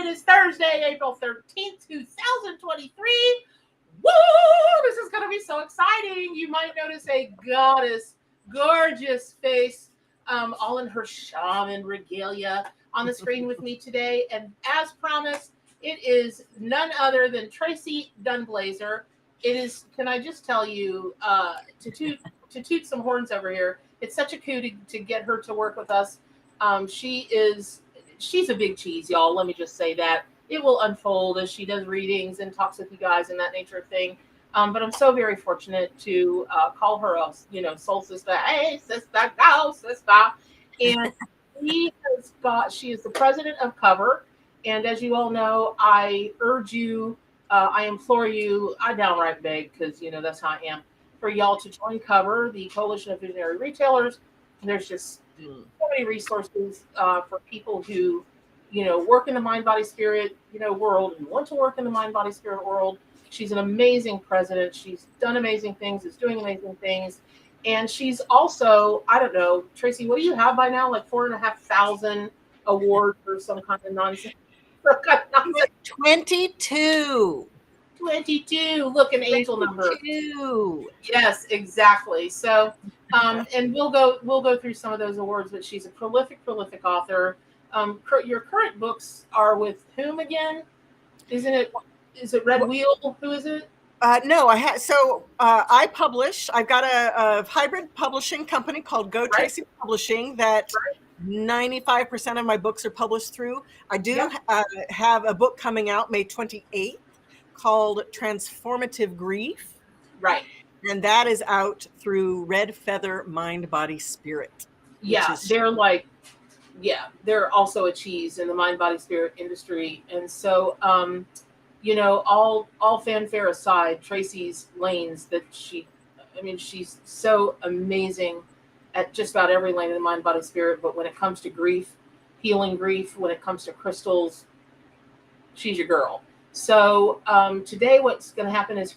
It is Thursday, April 13th, 2023. Woo! This is going to be so exciting. You might notice a gorgeous face, all in her shaman regalia on the screen with me today. And as promised, it is none other than Tracee Dunblazier. It is, can I just tell you, to toot some horns over here, it's such a coup to get her to work with us. She's a big cheese, y'all. Let me just say that. It will unfold as she does readings and talks with you guys and that nature of thing. But I'm so very fortunate to call her a, soul sister. Hey, sister, go, sister. And she is the president of Cover. And as you all know, I urge you, I implore you, I downright beg, because, that's how I am, for y'all to join Cover, the Coalition of Visionary Retailers. There's just so many resources for people who, work in the mind, body, spirit, world and want to work in the mind, body, spirit world. She's an amazing president. She's done amazing things, is doing amazing things. And she's also, I don't know, Tracee, what do you have by now? Like 4,500 awards or some kind of nonsense? 22. 22. Look, an angel 22. Number. Yes, exactly. So, and we'll go through some of those awards. But she's a prolific author. Your current books are with whom again? Is it Red Wheel? Who is it? No, I publish. I've got a hybrid publishing company called Go Tracee Publishing that 95% of my books are published through. I do have a book coming out May 28th called Transformative Grief. Right. And that is out through Red Feather Mind, Body, Spirit. Yeah, they're also a cheese in the mind, body, spirit industry. And so, all fanfare aside, Tracee's lanes she's so amazing at just about every lane of the mind, body, spirit. But when it comes to grief, healing grief, when it comes to crystals, she's your girl. So today what's going to happen is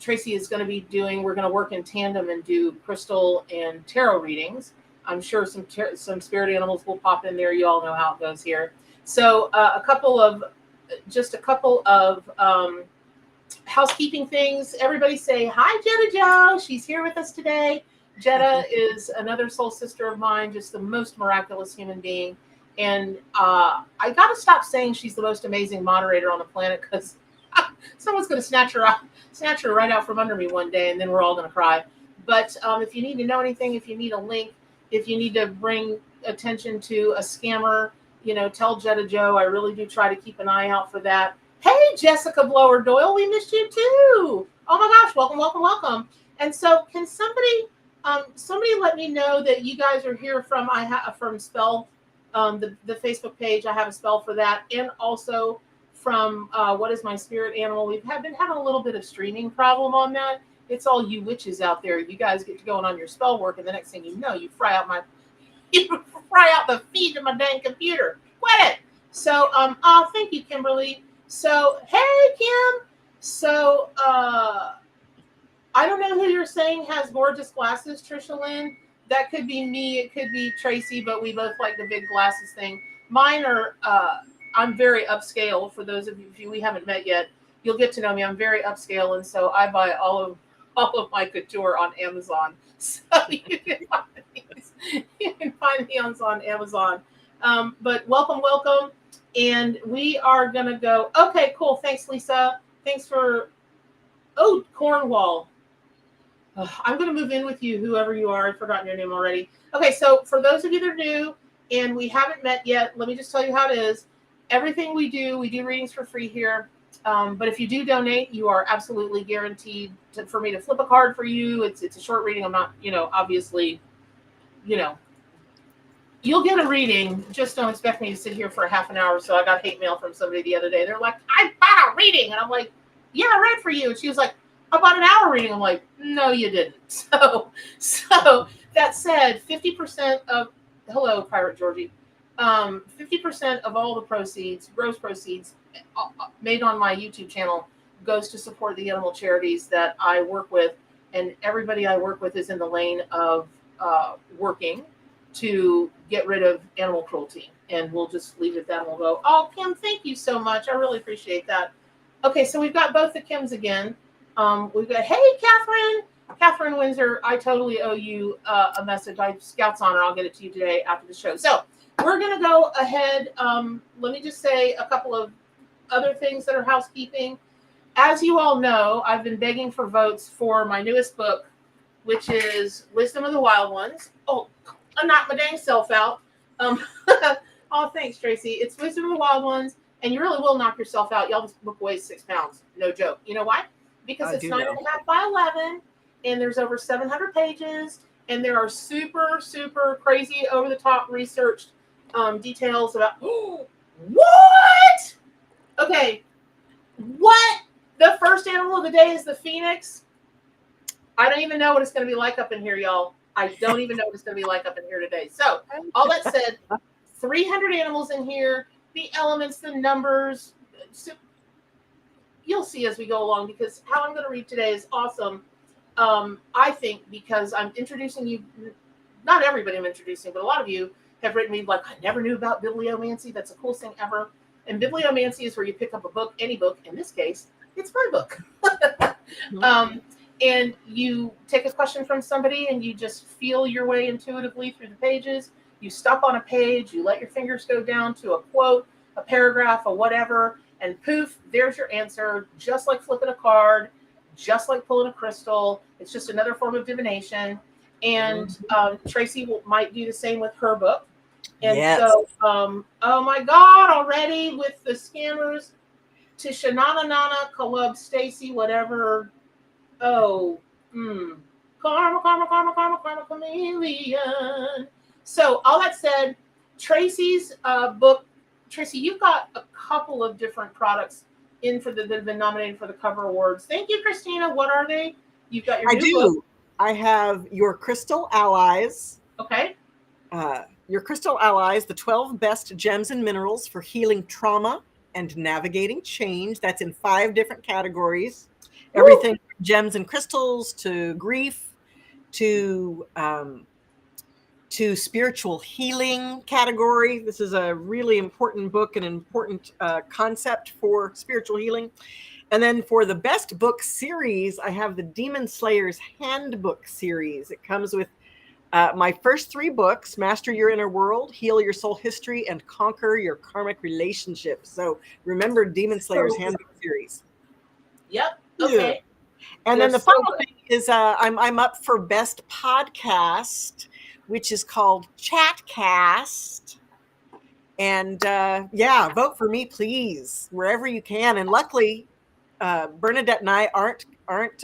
Tracee is going to be we're going to work in tandem and do crystal and tarot readings. I'm sure some spirit animals will pop in there. You all know how it goes here. So a couple of housekeeping things. Everybody say hi, Jetta Jo. She's here with us today. Jetta is another soul sister of mine, just the most miraculous human being. And I got to stop saying she's the most amazing moderator on the planet, because someone's going to snatch her right out from under me one day, and then we're all going to cry. But if you need to know anything, if you need a link, if you need to bring attention to a scammer, tell Jetta Jo. I really do try to keep an eye out for that. Hey, Jessica Blower Doyle, we missed you too. Oh my gosh, welcome. And so, can somebody let me know that you guys are here from Spell, the Facebook page. I have a spell for that, and also from What Is My Spirit Animal. We've been having a little bit of streaming problem on that. It's all you witches out there. You guys get to going on your spell work, and the next thing you know, you fry out the feed of my dang computer. Quit it. So, thank you, Kimberly. So, hey, Kim. So, I don't know who you're saying has gorgeous glasses, Trisha Lynn. That could be me. It could be Tracee, but we both like the big glasses thing. Mine are, I'm very upscale. For those of you we haven't met yet, you'll get to know me. I'm very upscale, and so I buy all of my couture on Amazon. So you can find me on Amazon. But welcome. And we are going to go. Okay, cool. Thanks, Lisa. Thanks for, Cornwall. I'm going to move in with you, whoever you are. I've forgotten your name already. Okay, so for those of you that are new and we haven't met yet, let me just tell you how it is. Everything we do readings for free here. But if you do donate, you are absolutely guaranteed for me to flip a card for you. It's a short reading. I'm not, obviously, you'll get a reading. Just don't expect me to sit here for a half an hour. So I got hate mail from somebody the other day. They're like, I bought a reading. And I'm like, yeah, I read for you. And she was like, I bought an hour reading. I'm like, no, you didn't. So that said, 50% of, hello, Pirate Georgie. 50% of all the proceeds, gross proceeds made on my YouTube channel goes to support the animal charities that I work with. And everybody I work with is in the lane of working to get rid of animal cruelty. And we'll just leave it at that and we'll go, oh, Kim, thank you so much. I really appreciate that. Okay, so we've got both the Kims again. We've got, hey, Catherine Windsor, I totally owe you a message. I Scout's Honor. I'll get it to you today after the show. So we're going to go ahead. Let me just say a couple of other things that are housekeeping. As you all know, I've been begging for votes for my newest book, which is Wisdom of the Wild Ones. Oh, I knocked my dang self out. Oh, thanks, Tracee. It's Wisdom of the Wild Ones, and you really will knock yourself out. Y'all, this book weighs 6 pounds. No joke. You know why? Because it's 9.5 by 11, and there's over 700 pages, and there are super, super crazy, over-the-top researched details about, what? Okay, what? The first animal of the day is the phoenix. I don't even know what it's going to be like up in here, y'all. I don't even know what it's going to be like up in here today. So, all that said, 300 animals in here, the elements, the numbers. So you'll see as we go along, because how I'm going to read today is awesome. I think because I'm introducing you, not everybody I'm introducing, but a lot of you have written me like, I never knew about bibliomancy. That's the coolest thing ever. And bibliomancy is where you pick up a book, any book. In this case, it's my book. And you take a question from somebody and you just feel your way intuitively through the pages. You stop on a page, you let your fingers go down to a quote, a paragraph, or whatever, and poof, there's your answer, just like flipping a card, just like pulling a crystal. It's just another form of divination. And Tracee might do the same with her book. And so, oh my God, already with the scammers, Tisha Nana Nana, Caleb, Stacy, whatever. Oh, karma, chameleon. So all that said, Tracee's book, Tracee, you've got a couple of different products in for that have been nominated for the cover awards. Thank you, Christina. What are they? You've got your new book. I have Your Crystal Allies. Okay. Your Crystal Allies, the 12 best gems and minerals for healing trauma and navigating change. That's in 5 different categories. Woo! Everything from gems and crystals to grief to spiritual healing category. This is a really important book, an important concept for spiritual healing. And then for the best book series, I have the Demon Slayer's Handbook series. It comes with my first 3 books, Master Your Inner World, Heal Your Soul History, and Conquer Your Karmic Relationships. So remember Demon Slayer's Handbook series. Yep. Okay. And then the final thing is I'm up for best podcast, which is called Chatcast. And vote for me, please, wherever you can. And luckily, Bernadette and I aren't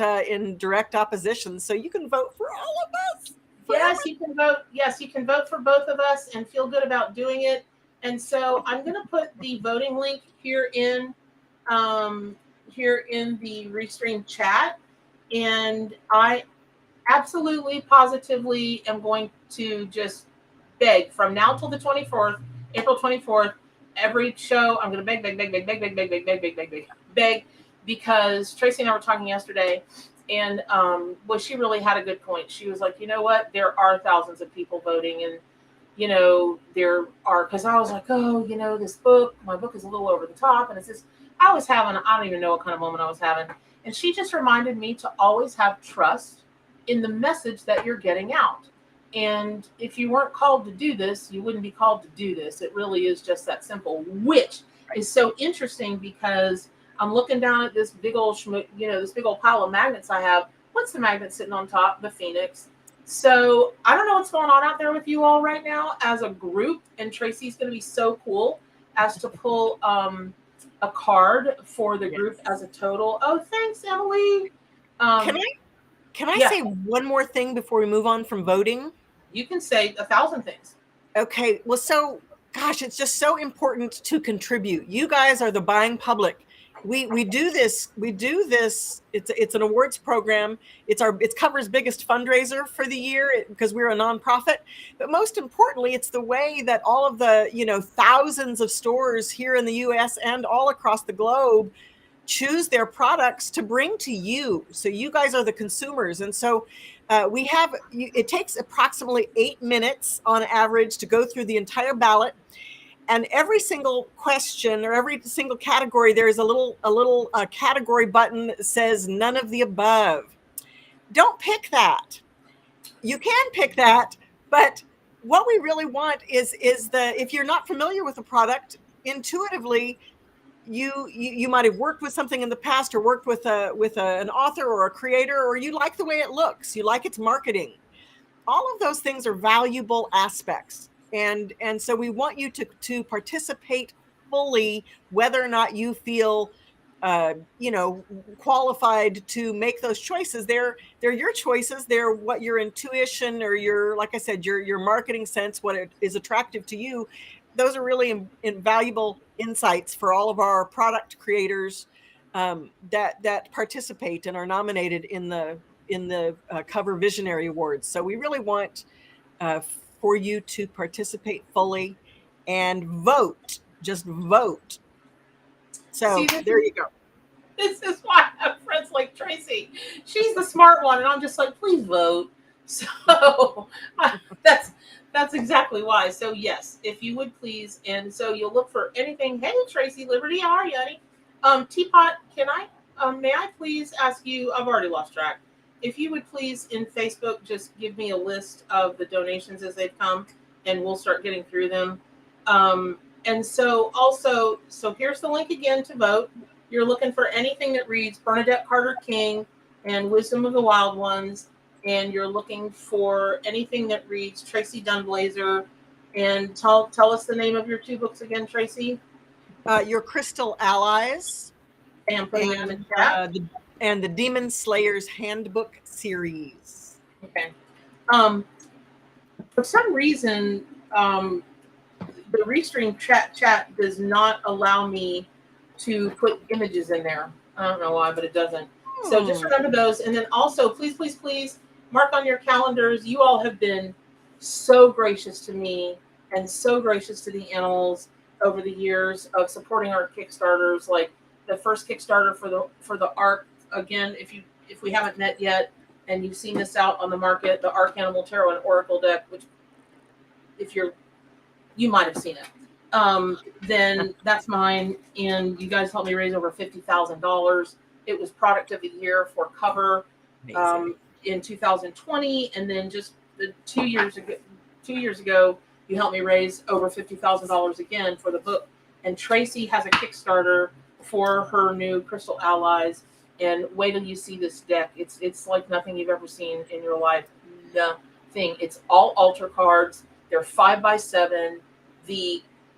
in direct opposition, so you can vote for all of us. Yes, you can vote. Yes, you can vote for both of us and feel good about doing it. And so I'm going to put the voting link here in the Restream chat, and I absolutely, positively am going to just beg from now till the 24th, April 24th, every show. I'm going to beg, because Tracee and I were talking yesterday, and she really had a good point. She was like, you know what? There are thousands of people voting, and there are, because I was like, oh, my book is a little over the top, and it's just, I don't even know what kind of moment I was having. And she just reminded me to always have trust in the message that you're getting out. And if you weren't called to do this, you wouldn't be called to do this. It really is just that simple, which is so interesting, because I'm looking down at this big old, this big old pile of magnets I have. What's the magnet sitting on top? The Phoenix. So I don't know what's going on out there with you all right now as a group. And Tracee's going to be so cool as to pull a card for the group as a total. Oh, thanks, Emily. Can I say one more thing before we move on from voting? You can say 1,000 things. Okay. Well, so gosh, it's just so important to contribute. You guys are the buying public. We do this. It's an awards program. It's Cover's biggest fundraiser for the year because we're a nonprofit. But most importantly, it's the way that all of the thousands of stores here in the U.S. and all across the globe choose their products to bring to you. So you guys are the consumers. And so It takes approximately 8 minutes on average to go through the entire ballot. And every single question or every single category, there is a little category button that says none of the above. Don't pick that. You can pick that, but what we really want is if you're not familiar with the product, intuitively, you might have worked with something in the past or worked with an author or a creator, or you like the way it looks, you like its marketing. All of those things are valuable aspects. And so we want you to participate fully, whether or not you feel qualified to make those choices. They're your choices. They're what your intuition or your, like I said, your marketing sense, what it is attractive to you. Those are really invaluable insights for all of our product creators that participate and are nominated in the Cover Visionary Awards. So we really want for you to participate fully and vote. Just vote. So there you go. This is why I have friends like Tracee. She's the smart one, and I'm just like, please vote. So that's exactly why. So yes, if you would please, and so you'll look for anything. Hey, Tracee Liberty, how are you, honey? Teapot, may I please ask you? I've already lost track. If you would please in Facebook just give me a list of the donations as they've come, and we'll start getting through them. And so also, so here's the link again to vote. You're looking for anything that reads Bernadette Carter King and Wisdom of the Wild Ones, and you're looking for anything that reads Tracee Dunblazier. And tell us the name of your 2 books again, Tracee. Your Crystal Allies, and the Demon Slayer's Handbook series. Okay. For some reason, the Restream chat does not allow me to put images in there. I don't know why, but it doesn't. So just remember those. And then also, please, please, please mark on your calendars. You all have been so gracious to me and so gracious to the animals over the years of supporting our Kickstarters. Like the first Kickstarter for the Ark. Again, if we haven't met yet and you've seen this out on the market, the Ark Animal Tarot and Oracle deck, which you might have seen it. Then that's mine. And you guys helped me raise over $50,000. It was product of the year for Cover in 2020. And then just 2 years ago, you helped me raise over $50,000 again for the book. And Tracee has a Kickstarter for her new Crystal Allies. And wait till you see this deck. It's like nothing you've ever seen in your life. Nothing. It's all altar cards. They're 5x7.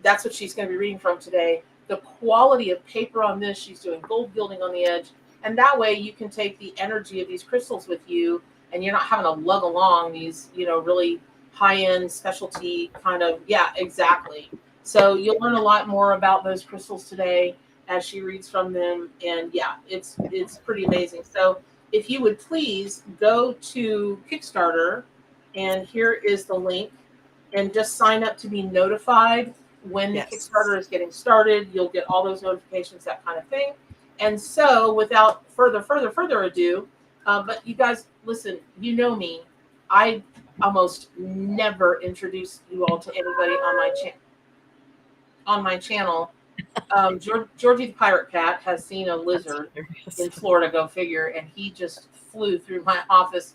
That's what she's going to be reading from today. The quality of paper on this, she's doing gold gilding on the edge. And that way you can take the energy of these crystals with you and you're not having to lug along these, really high-end specialty kind of, yeah, exactly. So you'll learn a lot more about those crystals today as she reads from them. And yeah, it's pretty amazing. So if you would please go to Kickstarter, and here is the link, and just sign up to be notified when the Kickstarter is getting started. You'll get all those notifications, that kind of thing. And so without further ado, but you guys, listen, you know me. I almost never introduce you all to anybody on my channel. Georgie the Pirate Cat has seen a lizard in Florida, go figure, and he just flew through my office.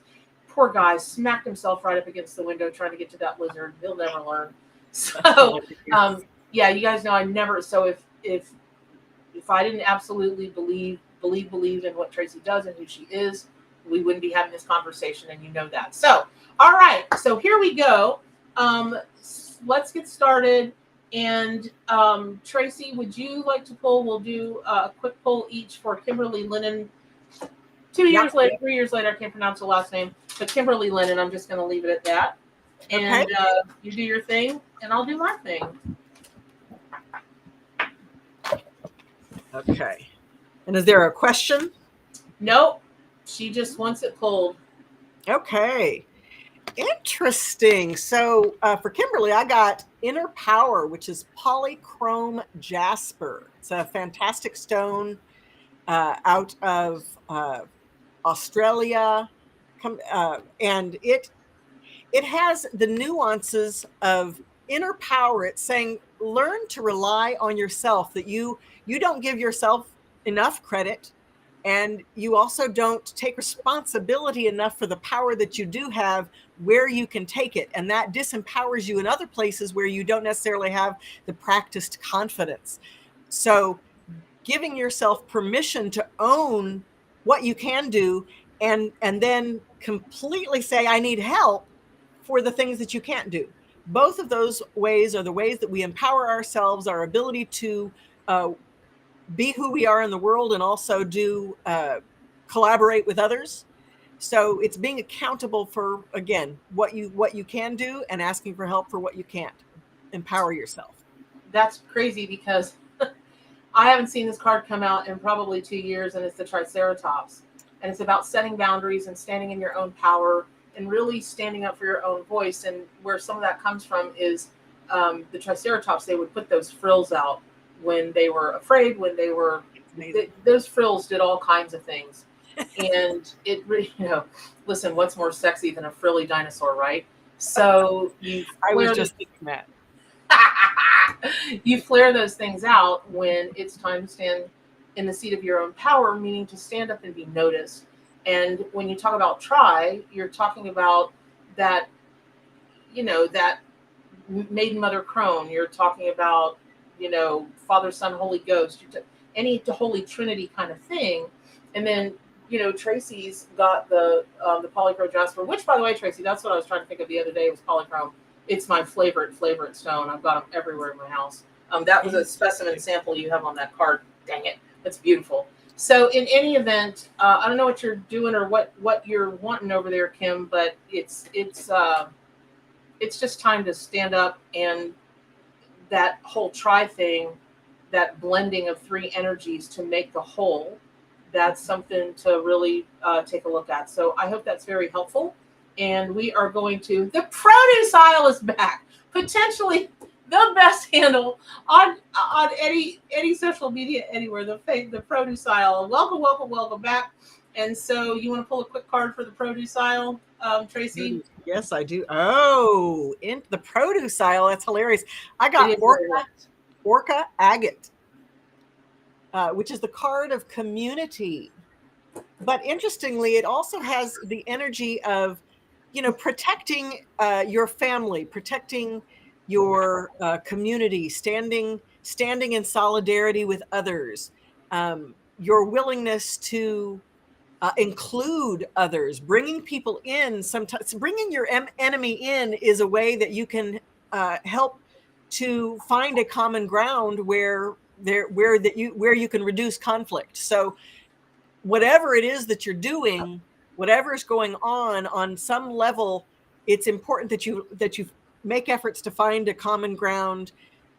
Poor guy smacked himself right up against the window trying to get to that lizard. He'll never learn. So, yeah, you guys know I never. So if I didn't absolutely believe in what Tracee does and who she is, we wouldn't be having this conversation, and you know that. So, all right. So here we go. Let's get started. And Tracee, would you like to pull? We'll do a quick pull each for Kimberly Lennon. 2 years later, 3 years later, I can't pronounce the last name, but Kimberly Lennon, I'm just going to leave it at that. And you do your thing, and I'll do my thing. Okay. And is there a question? Nope. She just wants it pulled. Okay. Interesting. So for Kimberly, I got Inner Power, which is polychrome jasper. It's a fantastic stone out of Australia, And it has the nuances of inner power. It's saying, learn to rely on yourself, that you don't give yourself enough credit, and you also don't take responsibility enough for the power that you do have, where you can take it. And that disempowers you in other places where you don't necessarily have the practiced confidence. So giving yourself permission to own what you can do, and then completely say, I need help for the things that you can't do. Both of those ways are the ways that we empower ourselves, our ability to be who we are in the world, and also do collaborate with others. So it's being accountable for, again, what you can do, and asking for help for what you can't. Empower yourself. That's crazy, because I haven't seen this card come out in probably 2 years, and it's the Triceratops. And it's about setting boundaries and standing in your own power and really standing up for your own voice. And where some of that comes from is the Triceratops, they would put those frills out when they were afraid, when they were, those frills did all kinds of things. And it really, listen, what's more sexy than a frilly dinosaur, right? So I was just thinking that. You flare those things out when it's time to stand in the seat of your own power, meaning to stand up and be noticed. And when you talk about try, you're talking about that, that maiden mother crone. You're talking about, Father, Son, Holy Ghost, any Holy Trinity kind of thing. And then, Tracee's got the polychrome jasper, which, by the way, Tracee, that's what I was trying to think of the other day, was polychrome. It's my favorite stone. I've got them everywhere in my house. That was a specimen sample you have on that card. Dang it. That's beautiful. So in any event, I don't know what you're doing or what you're wanting over there, Kim, but it's just time to stand up, and that whole try thing, that blending of three energies to make the whole, that's something to really take a look at. So I hope that's very helpful. And we are going to, the produce aisle is back. Potentially the best handle on any social media anywhere, the produce aisle. Welcome back. And so you want to pull a quick card for the produce aisle, Tracee? Yes, I do. Oh, in the produce aisle. That's hilarious. I got Orca Agate, which is the card of community. But interestingly, it also has the energy of, protecting your family, protecting your community, standing in solidarity with others, your willingness to include others, bringing people in. Sometimes bringing your enemy in is a way that you can help to find a common ground where you can reduce conflict. So whatever it is that you're doing, whatever is going on some level, it's important that you make efforts to find a common ground,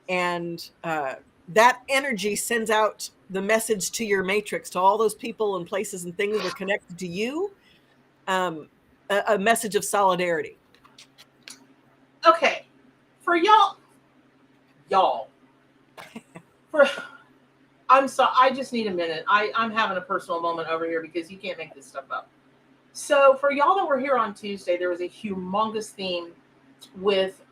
and that energy sends out the message to your matrix, to all those people and places and things that are connected to you, a message of solidarity. Okay, for y'all, I'm sorry, I just need a minute. I'm having a personal moment over here, because you can't make this stuff up. So for y'all that were here on Tuesday, there was a humongous theme with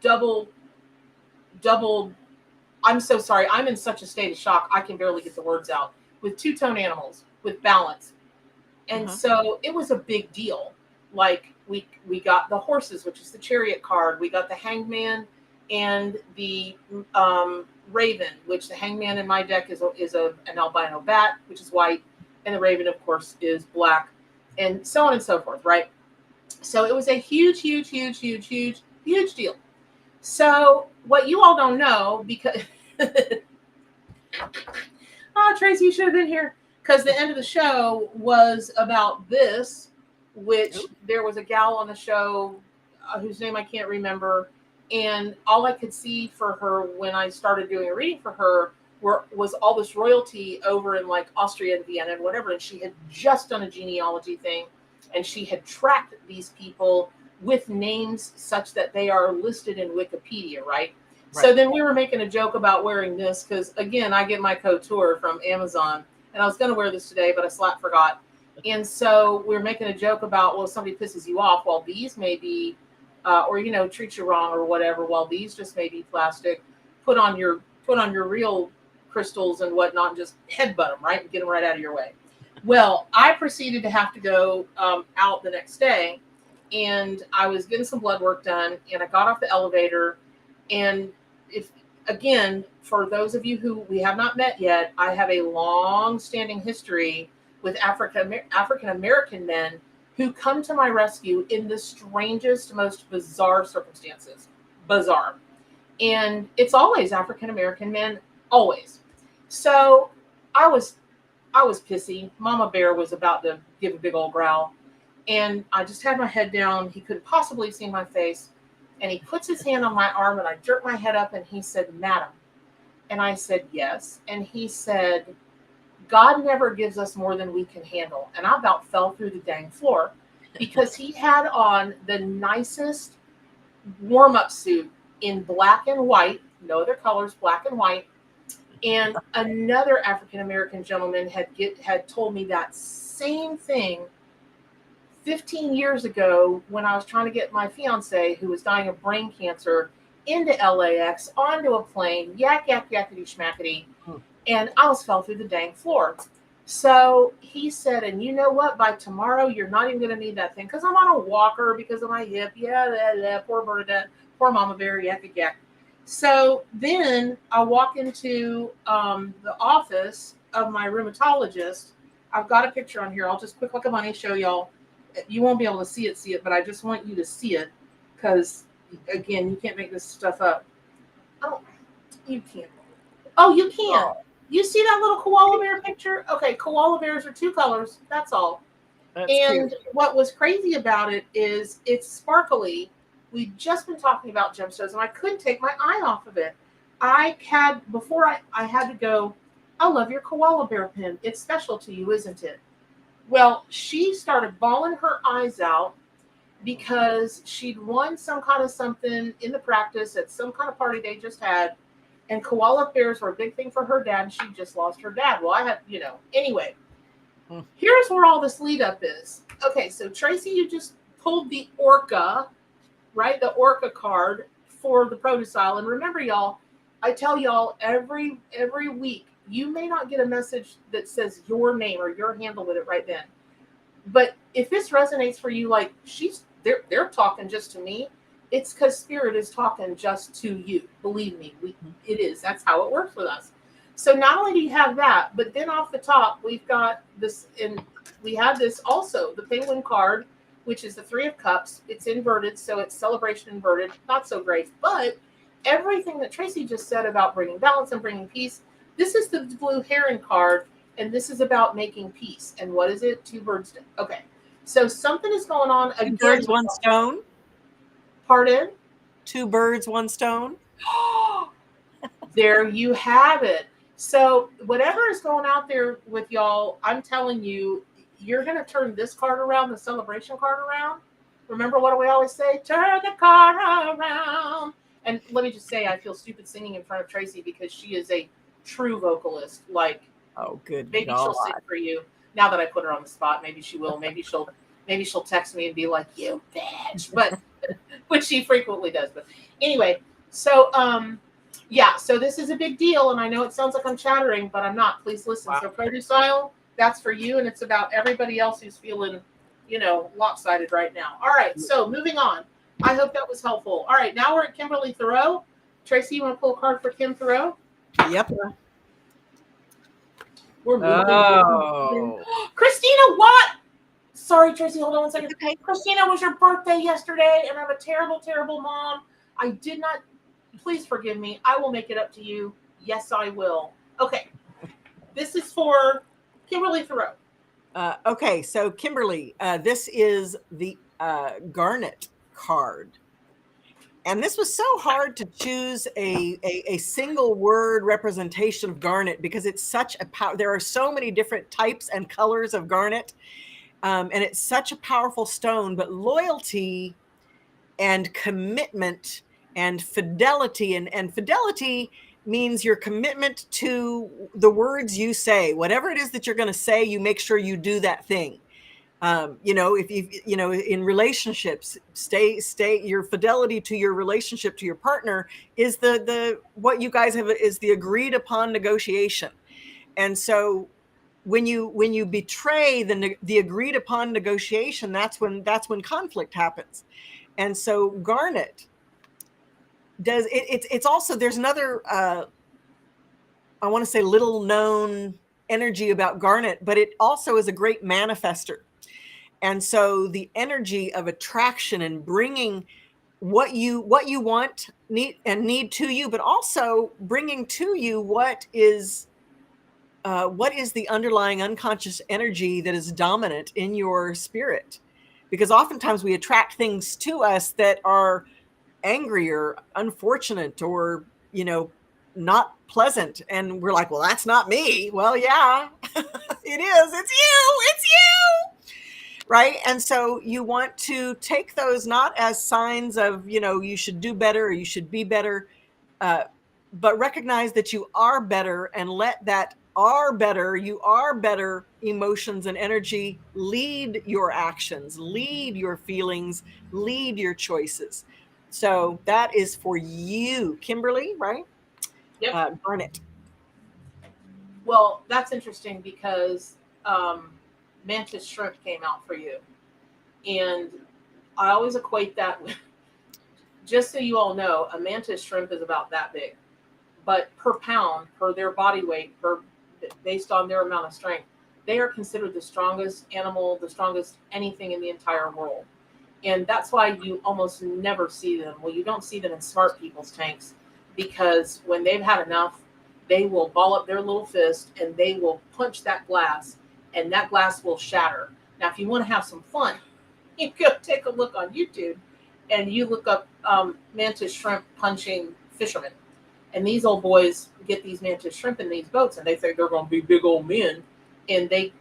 double. I'm so sorry. I'm in such a state of shock. I can barely get the words out. With two-tone animals, with balance. And so it was a big deal. Like we got the horses, which is the Chariot card. We got the Hangman and the Raven, which the Hangman in my deck is an albino bat, which is white, and the Raven, of course, is black, and so on and so forth, right? So it was a huge deal. So what you all don't know, because Tracee, you should have been here, because the end of the show was about this, which there was a gal on the show whose name I can't remember. And all I could see for her when I started doing a reading for her was all this royalty over in like Austria and Vienna and whatever. And she had just done a genealogy thing, and she had tracked these people with names such that they are listed in Wikipedia, right? So then we were making a joke about wearing this, because again, I get my couture from Amazon, and I was going to wear this today, but I forgot. And so we're making a joke about, well, if somebody pisses you off, well, these may be, or treat you wrong or whatever. Well, these just may be plastic. Put on your real crystals and whatnot, and just headbutt them, right, and get them right out of your way. Well, I proceeded to have to go out the next day, and I was getting some blood work done, and I got off the elevator, and if again, for those of you who we have not met yet, I have a long-standing history with African American men who come to my rescue in the strangest, most bizarre circumstances. Bizarre. And it's always African American men, always. So I was pissy. Mama Bear was about to give a big old growl. And I just had my head down. He couldn't possibly see my face. And he puts his hand on my arm, and I jerked my head up, and he said, "Madam." And I said, "Yes." And he said, "God never gives us more than we can handle." And I about fell through the dang floor because he had on the nicest warm-up suit in black and white, no other colors, black and white. And another African-American gentleman had told me that same thing 15 years ago when I was trying to get my fiance, who was dying of brain cancer, into LAX, onto a plane, yakety schmackety. And I almost fell through the dang floor. So he said, "And you know what? By tomorrow, you're not even going to need that thing." Because I'm on a walker because of my hip. Yeah, poor Bernadette, poor Mama Bear, yak. So then I walk into the office of my rheumatologist. I've got a picture on here. I'll just quick like a money show y'all. You won't be able to see it, but I just want you to see it because, again, you can't make this stuff up. Oh, you can't. Oh, you can. You see that little koala bear picture? Okay, koala bears are two colors. That's all. That's and cute. What was crazy about it is it's sparkly. We'd just been talking about gemstones, and I couldn't take my eye off of it. I had to go, "I love your koala bear pin. It's special to you, isn't it?" Well, she started bawling her eyes out because she'd won some kind of something in the practice at some kind of party they just had. And koala bears were a big thing for her dad, and she just lost her dad. Well, I had, anyway, here's where all this lead up is. Okay, so Tracee, you just pulled the orca, right? The orca card for the Protocile. And remember, y'all, I tell y'all every week, you may not get a message that says your name or your handle with it right then. But if this resonates for you, like they're talking just to me, it's because Spirit is talking just to you. Believe me, it is. That's how it works with us. So not only do you have that, but then off the top, we've got this, and we have this also, the Penguin card, which is the Three of Cups. It's inverted, so it's celebration inverted. Not so great, but everything that Tracee just said about bringing balance and bringing peace, this is the Blue Heron card, and this is about making peace. And what is it? Two birds. Okay. So something is going on. Two birds, one stone. Pardon? Two birds, one stone. There you have it. So whatever is going out there with y'all, I'm telling you, you're going to turn this card around, the celebration card around. Remember what we always say? Turn the card around. And let me just say, I feel stupid singing in front of Tracee because she is a true vocalist. Like, oh, good. Maybe she'll sing for you. Now that I put her on the spot, maybe she will. Maybe she'll text me and be like, "You bitch," but which she frequently does. But anyway, so yeah. So this is a big deal, and I know it sounds like I'm chattering, but I'm not. Please listen. Wow. So Protocile, that's for you, and it's about everybody else who's feeling, lopsided right now. All right. So moving on. I hope that was helpful. All right. Now we're at Kimberly Thoreau. Tracee, you want to pull a card for Kim Thoreau? Yep. We're moving. Christina, what? Sorry, Tracee, hold on one second. Okay. Christina, was your birthday yesterday, and I'm a terrible, terrible mom. I did not. Please forgive me. I will make it up to you. Yes, I will. Okay. This is for Kimberly Thoreau. Okay, so Kimberly, this is the Garnet card. And this was so hard to choose a single word representation of garnet because it's such a power. There are so many different types and colors of garnet, and it's such a powerful stone. But loyalty and commitment and fidelity, and fidelity means your commitment to the words you say. Whatever it is that you're going to say, you make sure you do that thing. If you in relationships, stay your fidelity to your relationship to your partner is the what you guys have is the agreed upon negotiation. And so when you betray the agreed upon negotiation, that's when conflict happens. And so Garnet does it's also, there's another I want to say little known energy about Garnet, but it also is a great manifester. And so the energy of attraction and bringing what you want, need to you, but also bringing to you what is the underlying unconscious energy that is dominant in your spirit. Because oftentimes we attract things to us that are angry or unfortunate or, not pleasant. And we're like, well, that's not me. Well, yeah, it is. It's you. Right. And so you want to take those not as signs of, you should do better or you should be better, but recognize that you are better, and let that you are better emotions and energy lead your actions, lead your feelings, lead your choices. So that is for you, Kimberly, right? Yep. Garnet. Well, that's interesting because mantis shrimp came out for you. And I always equate that with, just so you all know, a mantis shrimp is about that big. But per pound, per their body weight, based on their amount of strength, they are considered the strongest animal, the strongest anything in the entire world. And that's why you almost never see them. Well, you don't see them in smart people's tanks, because when they've had enough, they will ball up their little fist and they will punch that glass, and that glass will shatter. Now, if you want to have some fun, you go take a look on YouTube and you look up mantis shrimp punching fishermen. And these old boys get these mantis shrimp in these boats, and they think they're going to be big old men. And they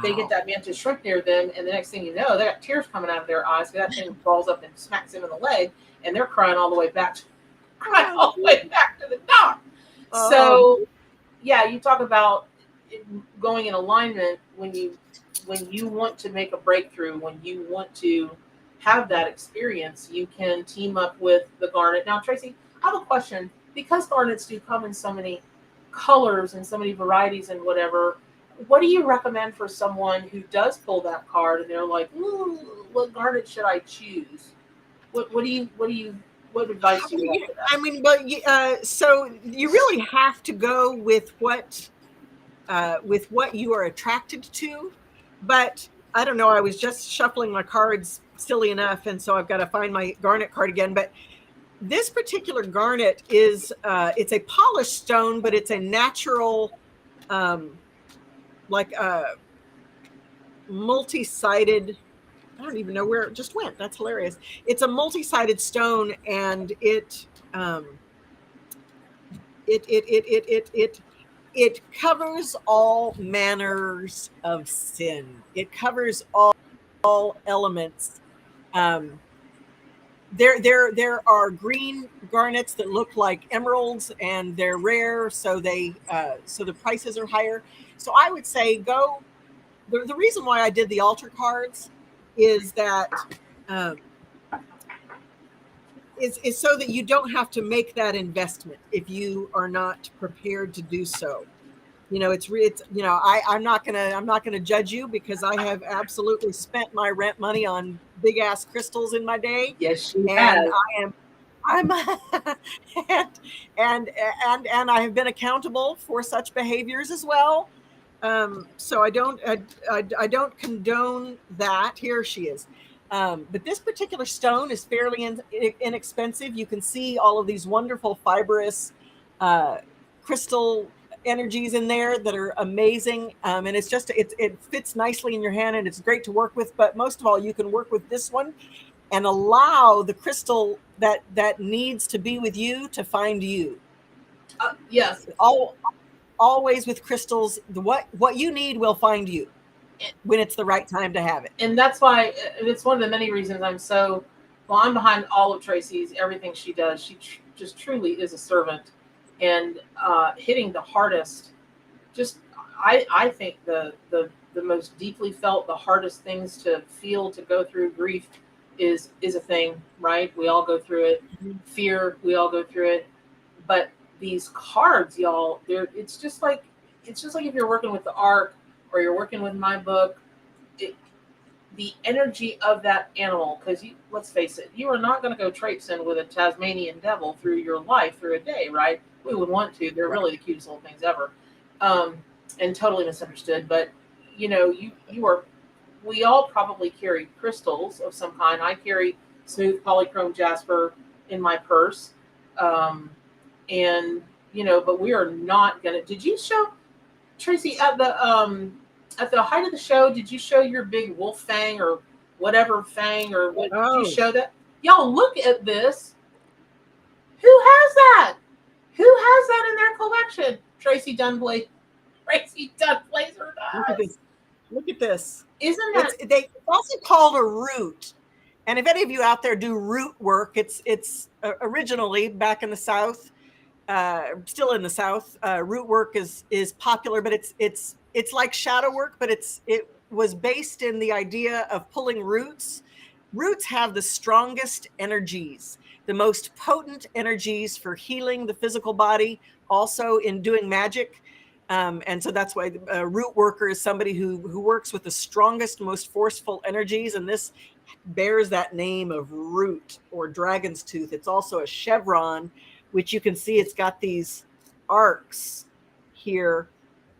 get that mantis shrimp near them, and the next thing you know, they got tears coming out of their eyes. That thing falls up and smacks them in the leg, and they're crying all the way back to the dock. So, yeah, you talk about going in alignment when you want to make a breakthrough, when you want to have that experience, you can team up with the garnet. Now, Tracee, I have a question. Because garnets do come in so many colors and so many varieties and whatever, what do you recommend for someone who does pull that card and they're like, ooh, what garnet should I choose? What advice do you have for that? I mean, well, so you really have to go with what you are attracted to. But I don't know, I was just shuffling my cards silly enough, and so I've got to find my garnet card again. But this particular garnet is it's a polished stone, but it's a natural, like a multi-sided. I don't even know where it just went. That's hilarious. It's a multi-sided stone, and it covers all manners of sin. It covers all elements. There are green garnets that look like emeralds, and they're rare, so the prices are higher. So I would say go. The reason why I did the altar cards is that is so that you don't have to make that investment if you are not prepared to do so. I'm not gonna judge you, because I have absolutely spent my rent money on big ass crystals in my day. Yes, you and have. I'm and I have been accountable for such behaviors as well. So I don't condone that. Here she is. But this particular stone is fairly inexpensive. You can see all of these wonderful fibrous crystal energies in there that are amazing. And it's just, it fits nicely in your hand, and it's great to work with. But most of all, you can work with this one and allow the crystal that needs to be with you to find you. Yes. Always with crystals, what you need will find you when it's the right time to have it. And that's why it's one of the many reasons I'm behind all of Tracee's, everything she does. She just truly is a servant, and hitting the hardest. Just I think the the most deeply felt, the hardest things to feel, to go through. Grief is a thing, right? We all go through it. Fear, we all go through it. But these cards, y'all, it's just like if you're working with the arc or you're working with my book, the energy of that animal, because let's face it, you are not going to go traipsing with a Tasmanian devil through your life through a day, right? We would want to. They're really the cutest little things ever, and totally misunderstood. But we all probably carry crystals of some kind. I carry smooth polychrome jasper in my purse, and but we are not gonna. Did you show, Tracee, at the height of the show, did you show your big wolf fang or whatever fang or what? Did you show that? Y'all, look at this. Who has that? Who has that in their collection? Tracee Dunblazier. Tracee Dunblazier does. Look at this. Isn't that? It's also called a root. And if any of you out there do root work, it's originally back in the South, still in the South. Root work is popular, but it's like shadow work, but it was based in the idea of pulling roots. Roots have the strongest energies, the most potent energies for healing the physical body, also in doing magic. And so that's why a root worker is somebody who works with the strongest, most forceful energies. And this bears that name of root or dragon's tooth. It's also a chevron, which you can see it's got these arcs here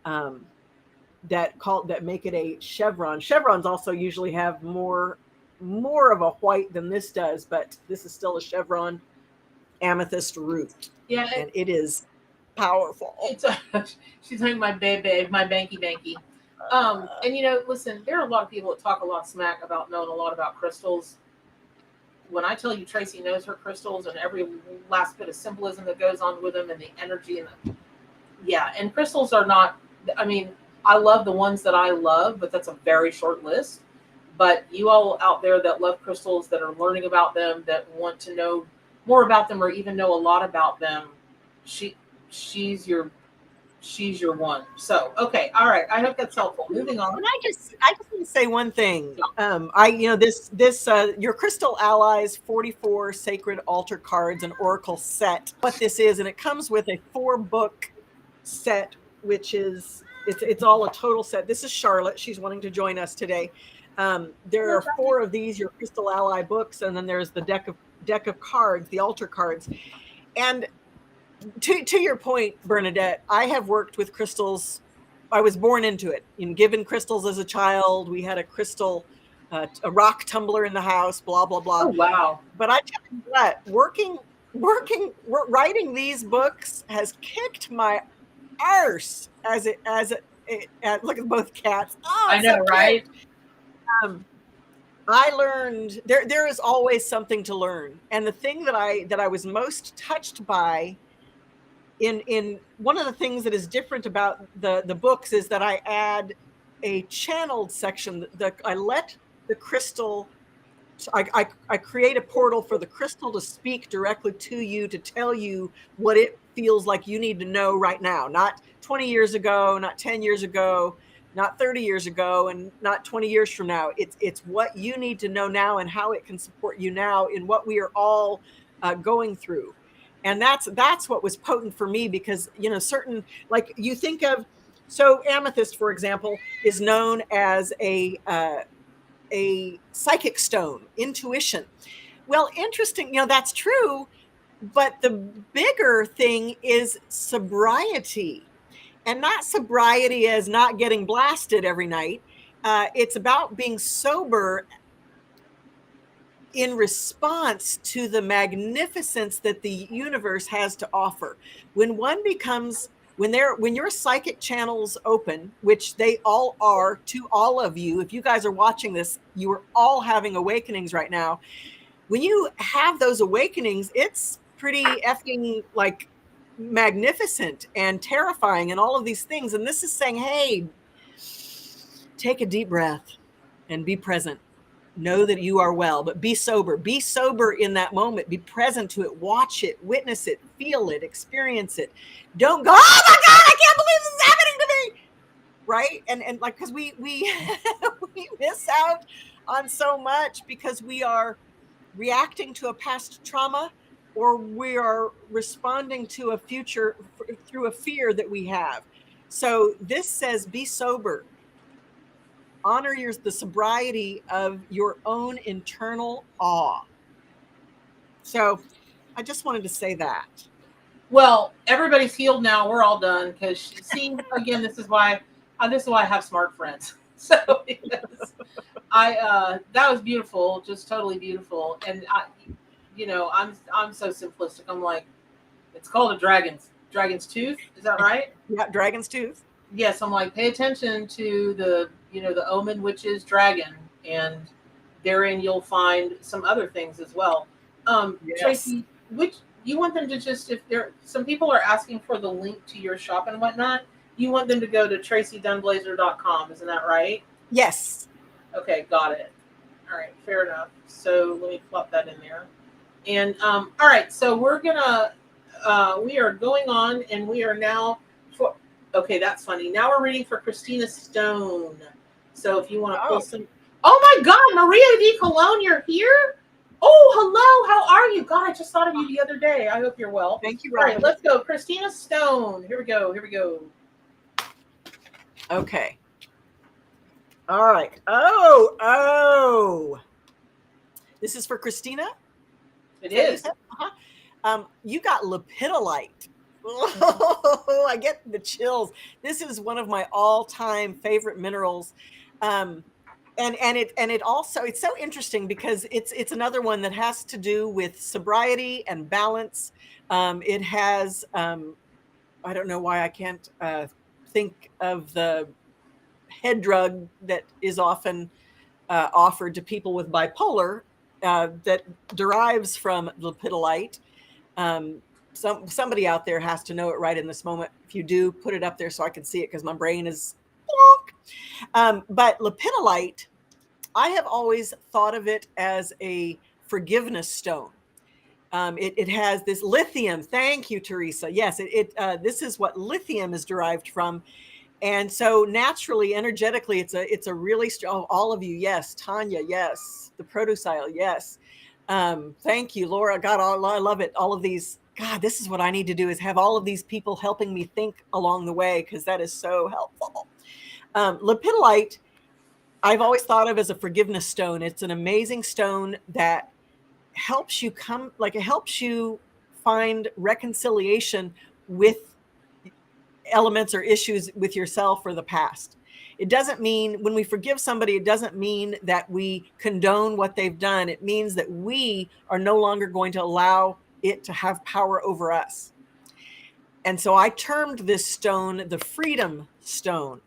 that make it a chevron. Chevrons also usually have more of a white than this does, but this is still a chevron amethyst root. Yeah, and it is powerful. She's like my baby, my banky. And listen, there are a lot of people that talk a lot of smack about knowing a lot about crystals. When I tell you Tracee knows her crystals and every last bit of symbolism that goes on with them and the energy and crystals are not, I mean, I love the ones that I love, but that's a very short list. But you all out there that love crystals, that are learning about them, that want to know more about them or even know a lot about them, she's your one. So, okay. All right. I hope that's helpful. Moving on. And I just want to say one thing. Your Crystal Allies 44 Sacred Altar Cards and Oracle set, what this is, and it comes with a 4-book set, which is, it's all a total set. This is Charlotte. She's wanting to join us today. There are 4 of these, your Crystal Ally books, and then there's the deck of cards, the altar cards. And to your point, Bernadette, I have worked with crystals. I was born into it. Given crystals as a child, we had a crystal, a rock tumbler in the house, blah, blah, blah. Oh, wow. But I tell you what, writing these books has kicked my arse look at both cats. Oh, I know, right? I learned there is always something to learn. And the thing that I was most touched by in one of the things that is different about the books is that I add a channeled section. I let the crystal, I create a portal for the crystal to speak directly to you, to tell you what it feels like you need to know right now. Not 20 years ago, not 10 years ago, not 30 years ago, and not 20 years from now. It's what you need to know now and how it can support you now in what we are all going through. And that's what was potent for me, because, certain, like you think of, so amethyst, for example, is known as a psychic stone, intuition. Well, interesting, that's true. But the bigger thing is sobriety, and not sobriety as not getting blasted every night. It's about being sober in response to the magnificence that the universe has to offer. When your psychic channels open, which they all are to all of you, if you guys are watching this, you are all having awakenings right now. When you have those awakenings, it's pretty effing like magnificent and terrifying and all of these things. And this is saying, hey, take a deep breath and be present. Know that you are well, but be sober. Be sober in that moment. Be present to it. Watch it, witness it, feel it, experience it. Don't go, oh my God, I can't believe this is happening to me. right? And like, because we we miss out on so much because we are reacting to a past trauma, or we are responding to a future through a fear that we have. So this says, be sober, honor the sobriety of your own internal awe. So I just wanted to say that. Well, everybody's healed now. We're all done because see, again, this is why I have smart friends. So yes, that was beautiful, just totally beautiful. And I'm so simplistic. I'm like, it's called a dragon's tooth. Is that right? Yeah, dragon's tooth. Yes, I'm like, pay attention to the omen, which is dragon, and therein you'll find some other things as well. Yes. Tracee, which you want them to just, if there some people are asking for the link to your shop and whatnot, you want them to go to TraceeDunblazier.com, isn't that right? Yes. Okay, got it. All right, fair enough. So let me plop that in there. And all right, so we are going on, and we are now for. Okay, that's funny. Now we're reading for Christina Stone. So if you want to pull some. Oh my God, Maria D. Colon, you're here? Oh, hello. How are you? God, I just thought of you the other day. I hope you're well. Thank you, All Robin. right, let's go. Christina Stone. Here we go. Okay. All right. Oh. This is for Christina? It is. Uh-huh. You got lepidolite. Oh, I get the chills. This is one of my all-time favorite minerals. And it also, it's so interesting because it's another one that has to do with sobriety and balance. It has I don't know why I can't think of the head drug that is often offered to people with bipolar that derives from lepidolite. Somebody out there has to know it right in this moment. If you do, put it up there so I can see it because my brain is but lepidolite, I have always thought of it as a forgiveness stone. It has this lithium. Thank you, Teresa. Yes, this is what lithium is derived from. And so naturally, energetically, it's a really strong, all of you. Yes. Tanya. Yes. The Producile. Yes. Thank you, Laura. God, I love it. All of these. God, this is what I need to do, is have all of these people helping me think along the way, because that is so helpful. Lepidolite, I've always thought of as a forgiveness stone. It's an amazing stone that helps you it helps you find reconciliation with elements or issues with yourself or the past. It doesn't mean, when we forgive somebody, it doesn't mean that we condone what they've done. It means that we are no longer going to allow it to have power over us. And so I termed this stone the Freedom Stone.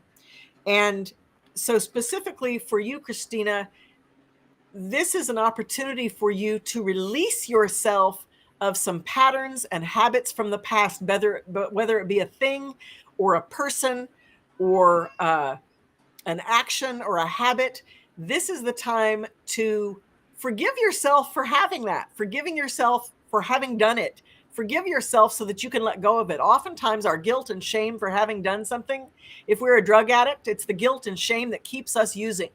And so specifically for you, Christina, this is an opportunity for you to release yourself of some patterns and habits from the past, whether it be a thing or a person or an action or a habit. This is the time to forgive yourself for having that, forgiving yourself for having done it. Forgive yourself so that you can let go of it. Oftentimes our guilt and shame for having done something, if we're a drug addict, it's the guilt and shame that keeps us using.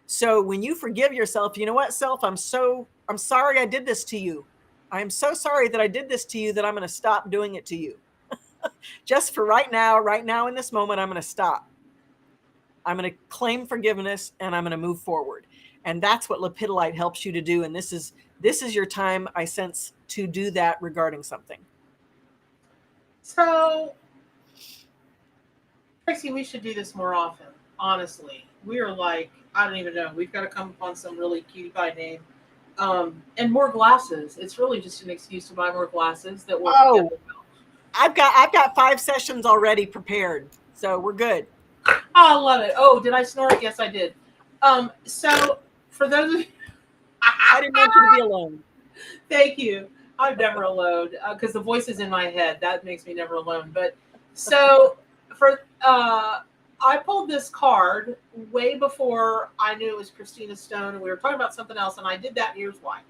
So when you forgive yourself, you know what, self, I'm sorry I did this to you. I am so sorry that I did this to you that I'm going to stop doing it to you. Just for right now in this moment, I'm going to stop. I'm going to claim forgiveness and I'm going to move forward. And that's what lepidolite helps you to do. And this is your time, I sense, to do that regarding something. So, Tracee, we should do this more often. Honestly, we are like, I don't even know. We've got to come upon some really cutie pie name. And more glasses. It's really just an excuse to buy more glasses that will. Oh, I've got 5 sessions already prepared, so we're good. Oh, I love it. Oh, did I snort? Yes, I did. So for those of you, I didn't want you to be alone. Thank you. I'm never alone because the voice is in my head. That makes me never alone. But so I pulled this card way before I knew it was Christina Stone, and we were talking about something else, and I did that. Here's why.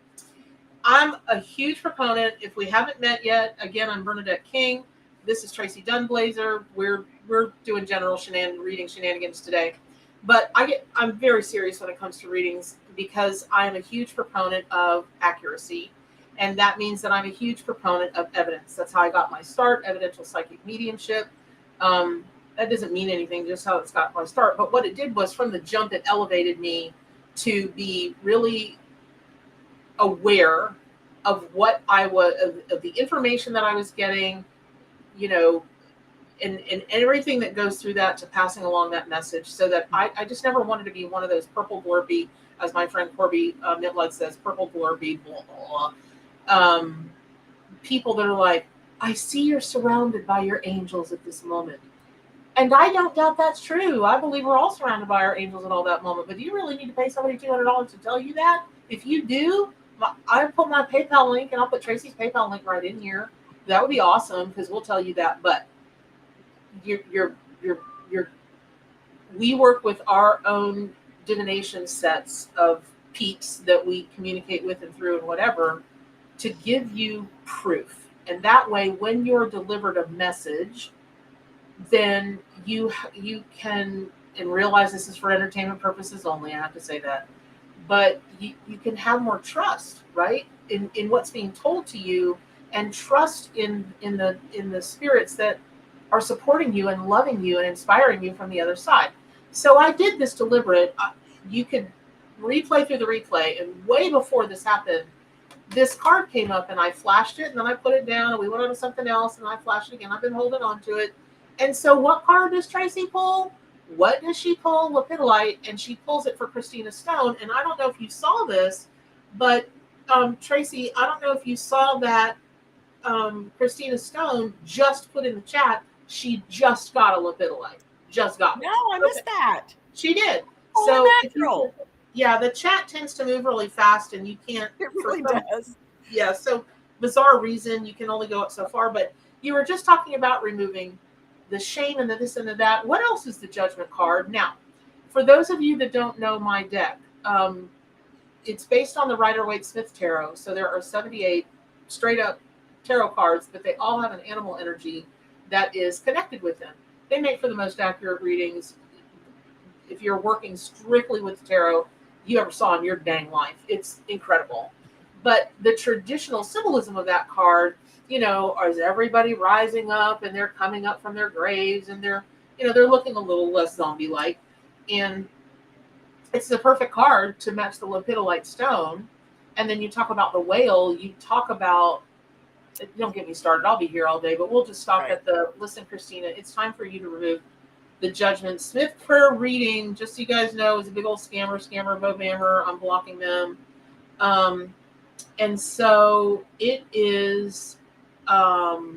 I'm a huge proponent. If we haven't met yet, again, I'm Bernadette King. This is Tracee Dunblazier. We're doing general reading shenanigans today. But I'm very serious when it comes to readings because I am a huge proponent of accuracy. And that means that I'm a huge proponent of evidence. That's how I got my start, evidential psychic mediumship. That doesn't mean anything, just how it's got my start. But what it did was from the jump, it elevated me to be really aware of what I was, of the information that I was getting, you know, and everything that goes through that to passing along that message, so that I just never wanted to be one of those purple blurby, as my friend Corby Mitlud says, purple blurby blah, blah, blah, people that are like, I see you're surrounded by your angels at this moment. And I don't doubt that's true. I believe we're all surrounded by our angels at all that moment. But do you really need to pay somebody $200 to tell you that? If you do, I put my PayPal link, and I'll put Tracee's PayPal link right in here. That would be awesome, because we'll tell you that. But we work with our own divination sets of peeps that we communicate with and through and whatever, to give you proof. And that way, when you're delivered a message, then you can, and realize this is for entertainment purposes only, I have to say that, but you can have more trust, right, in what's being told to you, and trust in the spirits that are supporting you and loving you and inspiring you from the other side. So I did this deliberate. You could replay through the replay, and way before this happened, this card came up, and I flashed it, and then I put it down, and we went on to something else, and I flashed it again. I've been holding on to it. And so what card does Tracee pull? What does she pull? Lepidolite, and she pulls it for Christina Stone. And I don't know if you saw this, but Tracee, I don't know if you saw that Christina Stone just put in the chat, she just got a lepidolite. Just got it. No, I missed that. She did. Oh, So yeah, the chat tends to move really fast, and you can't. It really does. Yeah, so bizarre reason, you can only go up so far. But you were just talking about removing the shame and the this and the that. What else is the judgment card? Now, for those of you that don't know my deck, it's based on the Rider-Waite-Smith Tarot. So there are 78 straight up tarot cards, but they all have an animal energy that is connected with them. They make for the most accurate readings. If you're working strictly with the tarot you ever saw in your dang life, it's incredible. But the traditional symbolism of that card, is everybody rising up, and they're coming up from their graves, and they're looking a little less zombie-like. And it's the perfect card to match the lepidolite stone. And then you talk about the whale, you talk about, don't get me started, I'll be here all day, but we'll just stop at listen, Christina, it's time for you to remove the judgment. Smith Prayer reading, just so you guys know, is a big old scammer, bammer. I'm blocking them. And so it is, I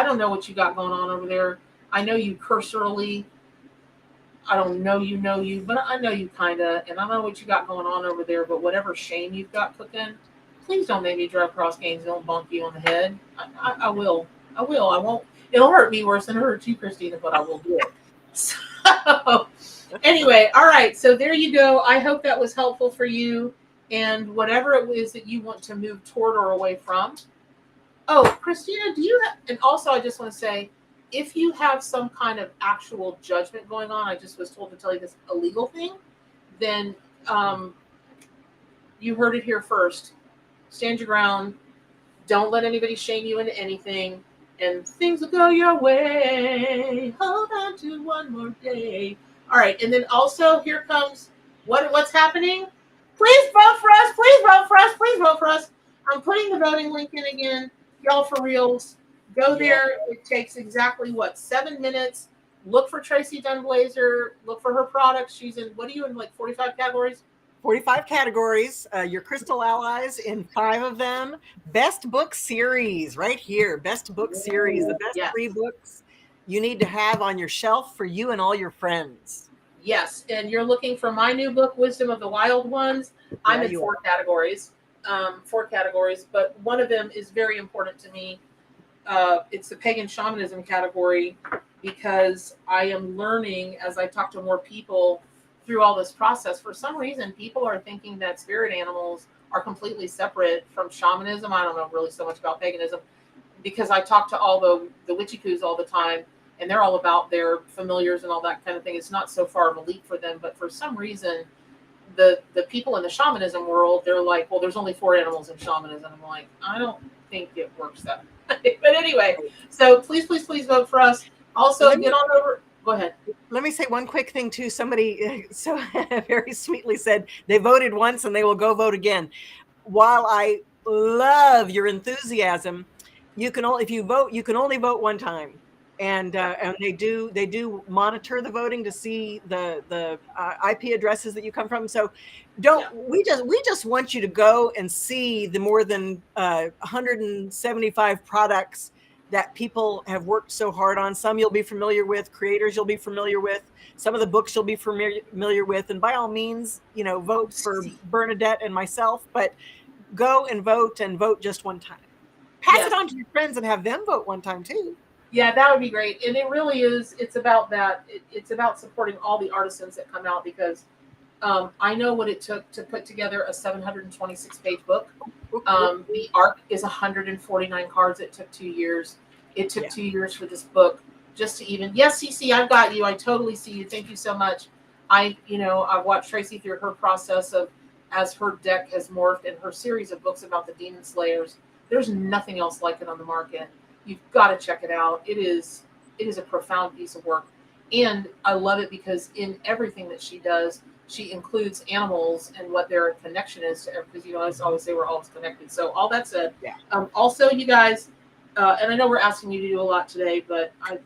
don't know what you got going on over there. I know you cursorily. I don't know you, but I know you kind of, and I don't know what you got going on over there, but whatever shame you've got cooking, please don't make me drive across Gainesville and bonk you on the head. I will. I won't. It'll hurt me worse than it hurts you, Christina, but I will do it. So anyway, all right. So there you go. I hope that was helpful for you, and whatever it is that you want to move toward or away from. Oh, Christina, do you have, and also I just want to say, if you have some kind of actual judgment going on, I just was told to tell you this illegal thing, then you heard it here first. Stand your ground. Don't let anybody shame you into anything, and things will go your way. Hold on to one more day. All right, and then also here comes what's happening. Please vote for us. Please vote for us. Please vote for us. I'm putting the voting link in again. Y'all for reals. Go there. It takes exactly 7 minutes. Look for Tracee Dunblazier. Look for her products. She's in, what are you in, like 45 categories? 45 categories. Your crystal allies in 5 of them. Best book series right here. Best book series. The best 3 books you need to have on your shelf for you and all your friends. Yes. And you're looking for my new book, Wisdom of the Wild Ones. I'm in 4 categories. 4 categories, but one of them is very important to me. It's the pagan shamanism category, because I am learning as I talk to more people through all this process. For some reason, people are thinking that spirit animals are completely separate from shamanism. I don't know really so much about paganism. because I talk to all the witchy coos all the time, and they're all about their familiars and all that kind of thing. It's not so far of a leap for them, but for some reason, the people in the shamanism world, they're like, well, there's only 4 animals in shamanism. I'm like, I don't think it works that way. But anyway, so please, please, please vote for us. Also, get on over. Go ahead. Let me say one quick thing too. Somebody so very sweetly said they voted once and they will go vote again. While I love your enthusiasm, you can only, if you vote, you can only vote one time. And they do monitor the voting to see the IP addresses that you come from. So we just want you to go and see the more than 175 products that people have worked so hard on. Some you'll be familiar with, creators you'll be familiar with, some of the books you'll be familiar with. And by all means, vote for Bernadette and myself, but go and vote just one time. Pass it on to your friends and have them vote one time too. Yeah, that would be great. And it really is, it's about that. It's about supporting all the artisans that come out, because I know what it took to put together a 726-page book. The arc is 149 cards. It took 2 years. It took 2 years for this book just to even. Yes, Cece, I've got you. I totally see you. Thank you so much. I've watched Tracee through her process of, as her deck has morphed, and her series of books about the demon slayers. There's nothing else like it on the market. You've got to check it out. It is a profound piece of work, and I love it because in everything that she does, she includes animals and what their connection is to everything. Because I always say we're always connected. So all that said, also you guys, and I know we're asking you to do a lot today, but I'm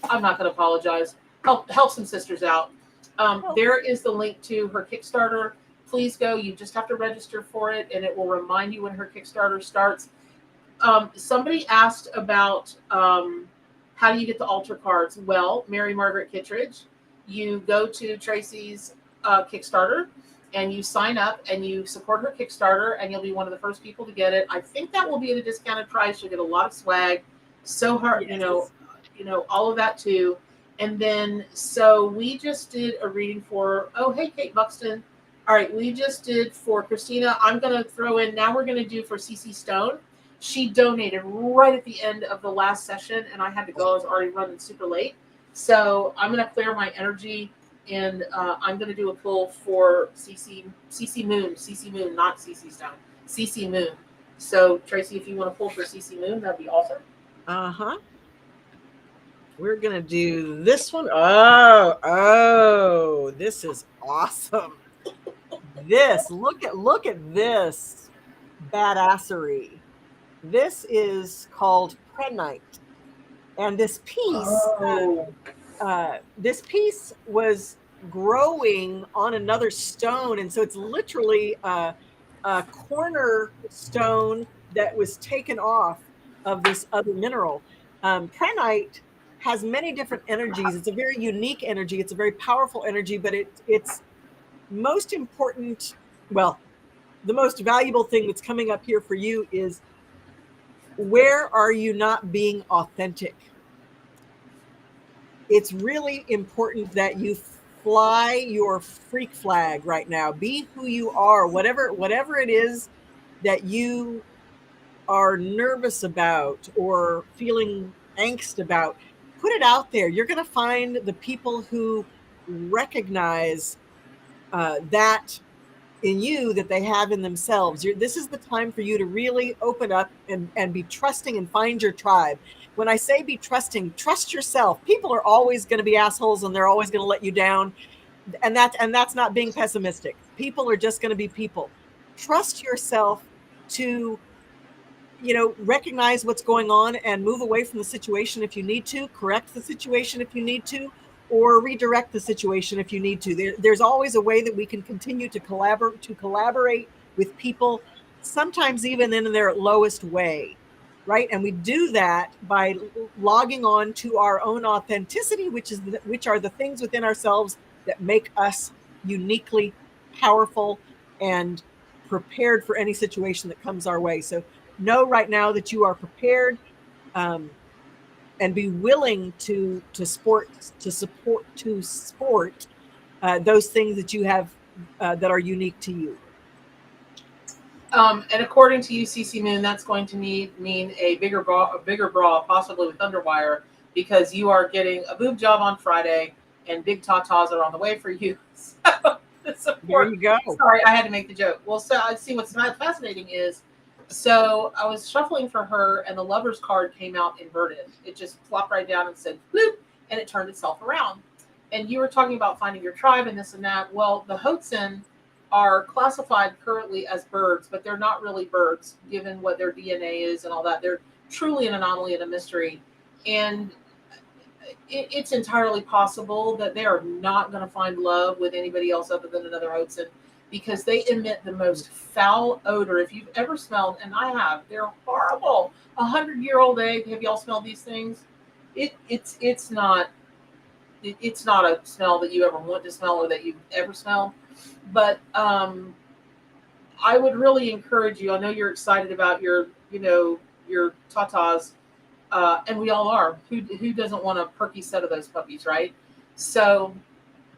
not going to apologize. Help some sisters out. There is the link to her Kickstarter. Please go. You just have to register for it, and it will remind you when her Kickstarter starts. Somebody asked about how do you get the altar cards? Well, Mary Margaret Kittredge, you go to Tracee's Kickstarter and you sign up and you support her Kickstarter, and you'll be one of the first people to get it. I think that will be at a discounted price. You'll get a lot of swag. So hard, all of that too. And then, so we just did a reading for, hey, Kate Buxton. All right, we just did for Christina. I'm going to throw in, now we're going to do for CC Stone. She donated right at the end of the last session, and I had to go. I was already running super late. So I'm going to clear my energy, and I'm going to do a pull for CC Moon, not CC Stone, CC Moon. So, Tracee, if you want to pull for CC Moon, that'd be awesome. We're going to do this one. Oh, this is awesome. Look at this badassery. This is called Prenite. And this piece was growing on another stone. And so it's literally a cornerstone that was taken off of this other mineral. Prenite has many different energies. It's a very unique energy. It's a very powerful energy, but it's most important. Well, the most valuable thing that's coming up here for you is, where are you not being authentic? It's really important that you fly your freak flag right now. Be who you are, whatever it is that you are nervous about or feeling angst about. Put it out there. You're going to find the people who recognize that in you that they have in themselves. This is the time for you to really open up and be trusting and find your tribe. When I say be trusting, trust yourself. People are always going to be assholes, and they're always going to let you down. And that's not being pessimistic. People are just going to be people. Trust yourself to, recognize what's going on and move away from the situation if you need to, correct the situation if you need to, or redirect the situation if you need to. There's always a way that we can continue to collaborate with people, sometimes even in their lowest way, right? And we do that by logging on to our own authenticity, which are the things within ourselves that make us uniquely powerful and prepared for any situation that comes our way. So know right now that you are prepared, and be willing to support those things that you have that are unique to you. And according to you, CC Moon, that's going to mean a bigger bra, possibly with underwire, because you are getting a boob job on Friday, and big tatas are on the way for you. So, There you go. sorry, I had to make the joke. Well, so I see what's fascinating is, so I was shuffling for her, and the lover's card came out inverted. It just flopped right down and said bloop, and it turned itself around. And you were talking about finding your tribe and this and that. Well, the Hotsen are classified currently as birds, but they're not really birds, given what their DNA is and all that. They're truly an anomaly and a mystery. And it's entirely possible that they are not going to find love with anybody else other than another Hotsen, because they emit the most foul odor. If you've ever smelled, and I have, they're horrible. 100-year-old egg. Have y'all smelled these things? It's not a smell that you ever want to smell or that you've ever smelled. But I would really encourage you. I know you're excited about your tatas, and we all are. Who doesn't want a perky set of those puppies, right? So,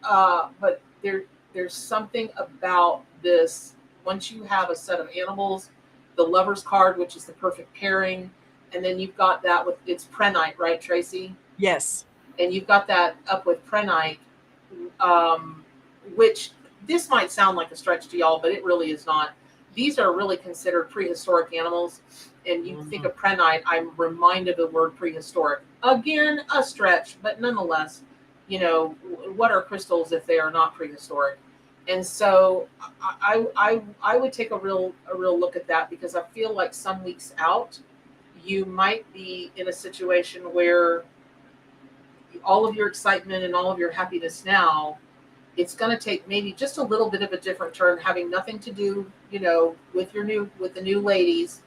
but there's something about this. Once you have a set of animals, the lover's card, which is the perfect pairing, and then you've got that with it's prenite, right, Tracee? Yes. And you've got that up with prenite, which this might sound like a stretch to y'all, but it really is not. These are really considered prehistoric animals. And you think of prenite, I'm reminded of the word prehistoric. Again, a stretch, but nonetheless, what are crystals if they are not prehistoric? And so I would take a real look at that, because I feel like some weeks out, you might be in a situation where all of your excitement and all of your happiness now, it's going to take maybe just a little bit of a different turn, having nothing to do, with the new ladies,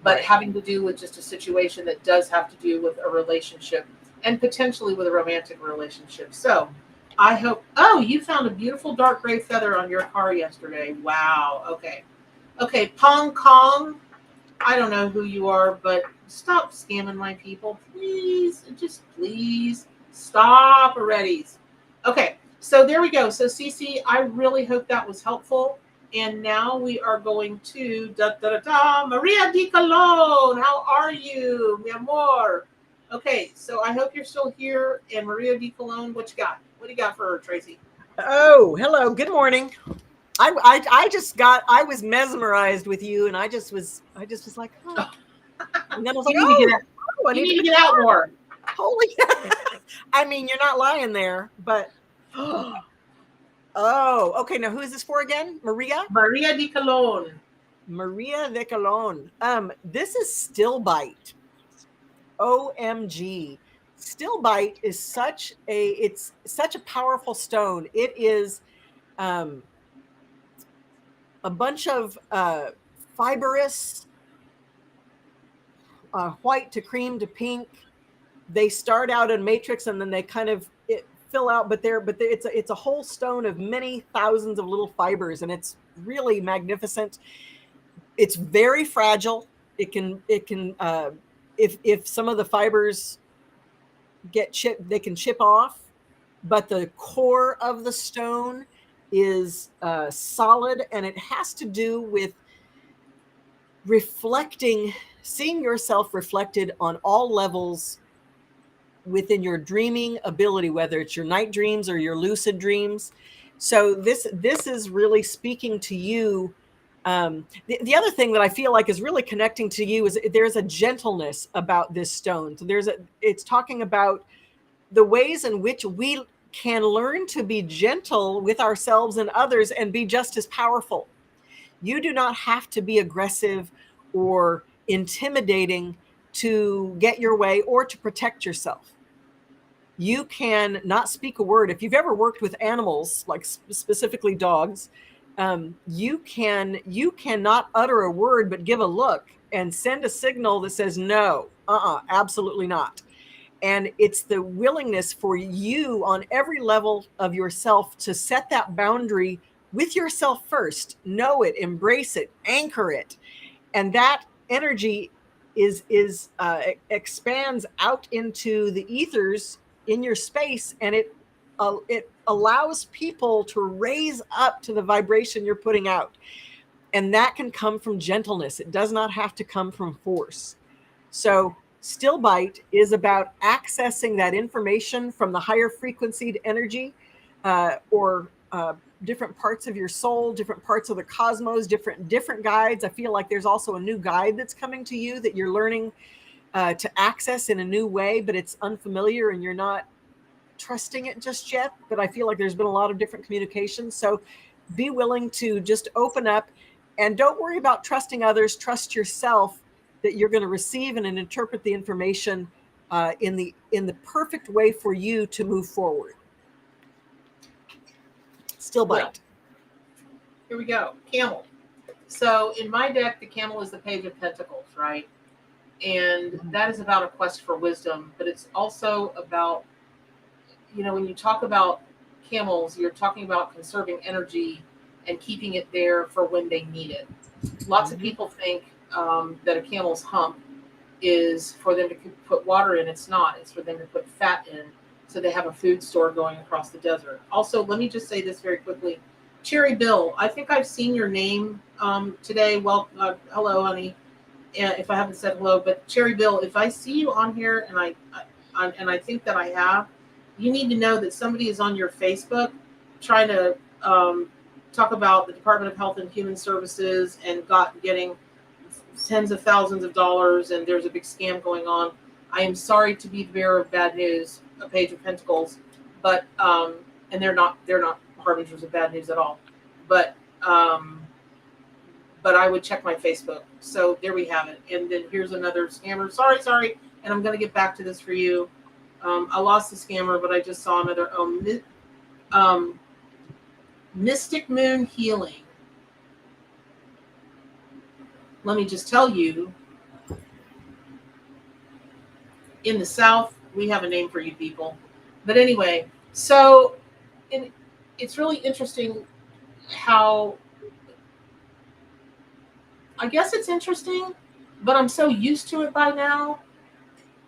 but right, having to do with just a situation that does have to do with a relationship, and potentially with a romantic relationship. So I hope, you found a beautiful dark gray feather on your car yesterday. Wow. Okay. Pong Kong. I don't know who you are, but stop scamming my people. Please, just please stop already. Okay. So there we go. So Cece, I really hope that was helpful. And now we are going to Maria Di Colon. How are you, mi amor? Okay, so I hope you're still here. And Maria Di Colon, what you got? What do you got for her, Tracee? Oh, hello. Good morning. I was mesmerized with you, and I just was like, oh. And then I was like, you need to get out more. Holy, I mean, you're not lying there, but. Oh, okay. Now, who is this for again? Maria? Maria Di Colon. Maria Di Colon. This is Still Bite. OMG. Still Bite is such a powerful stone. It is a bunch of fibrous, white to cream to pink. They start out in matrix and then they kind of fill out, but it's a whole stone of many thousands of little fibers, and it's really magnificent. It's very fragile. It can if some of the fibers get chipped, they can chip off, but the core of the stone is solid, and it has to do with seeing yourself reflected on all levels within your dreaming ability, whether it's your night dreams or your lucid dreams. So this is really speaking to you. The other thing that I feel like is really connecting to you is there's a gentleness about this stone. So it's talking about the ways in which we can learn to be gentle with ourselves and others and be just as powerful. You do not have to be aggressive or intimidating to get your way or to protect yourself. You can not speak a word. If you've ever worked with animals, like specifically dogs, you cannot utter a word, but give a look and send a signal that says, no, absolutely not. And it's the willingness for you on every level of yourself to set that boundary with yourself first. Know it, embrace it, anchor it. And that energy expands out into the ethers in your space, and it allows people to raise up to the vibration you're putting out. And that can come from gentleness. It does not have to come from force. So still bite is about accessing that information from the higher frequencied energy, or different parts of your soul, different parts of the cosmos, different guides. I feel like there's also a new guide that's coming to you that you're learning to access in a new way, but it's unfamiliar and you're not trusting it just yet. But I feel like there's been a lot of different communications. So be willing to just open up, and don't worry about trusting others. Trust yourself that you're going to receive and interpret the information in the perfect way for you to move forward. Still bite. Well, here we go. Camel. So in my deck, the camel is the Page of Pentacles, right? And that is about a quest for wisdom, but it's also about, when you talk about camels, you're talking about conserving energy and keeping it there for when they need it. Lots of people think that a camel's hump is for them to put water in. It's not. It's for them to put fat in, so they have a food store going across the desert. Also, let me just say this very quickly. Cherry Bill, I think I've seen your name today. Well, hello, honey. If I haven't said hello, but Cherry Bill, if I see you on here and I think that I have, you need to know that somebody is on your Facebook trying to talk about the Department of Health and Human Services and getting tens of thousands of dollars, and there's a big scam going on. I am sorry to be the bearer of bad news, a Page of Pentacles, but and they're not harbingers of bad news at all. But I would check my Facebook. So there we have it. And then here's another scammer. Sorry. And I'm going to get back to this for you. I lost the scammer, but I just saw another. Mystic Moon Healing. Let me just tell you, in the South, we have a name for you people. But anyway, so it's really interesting how, I guess it's interesting, but I'm so used to it by now.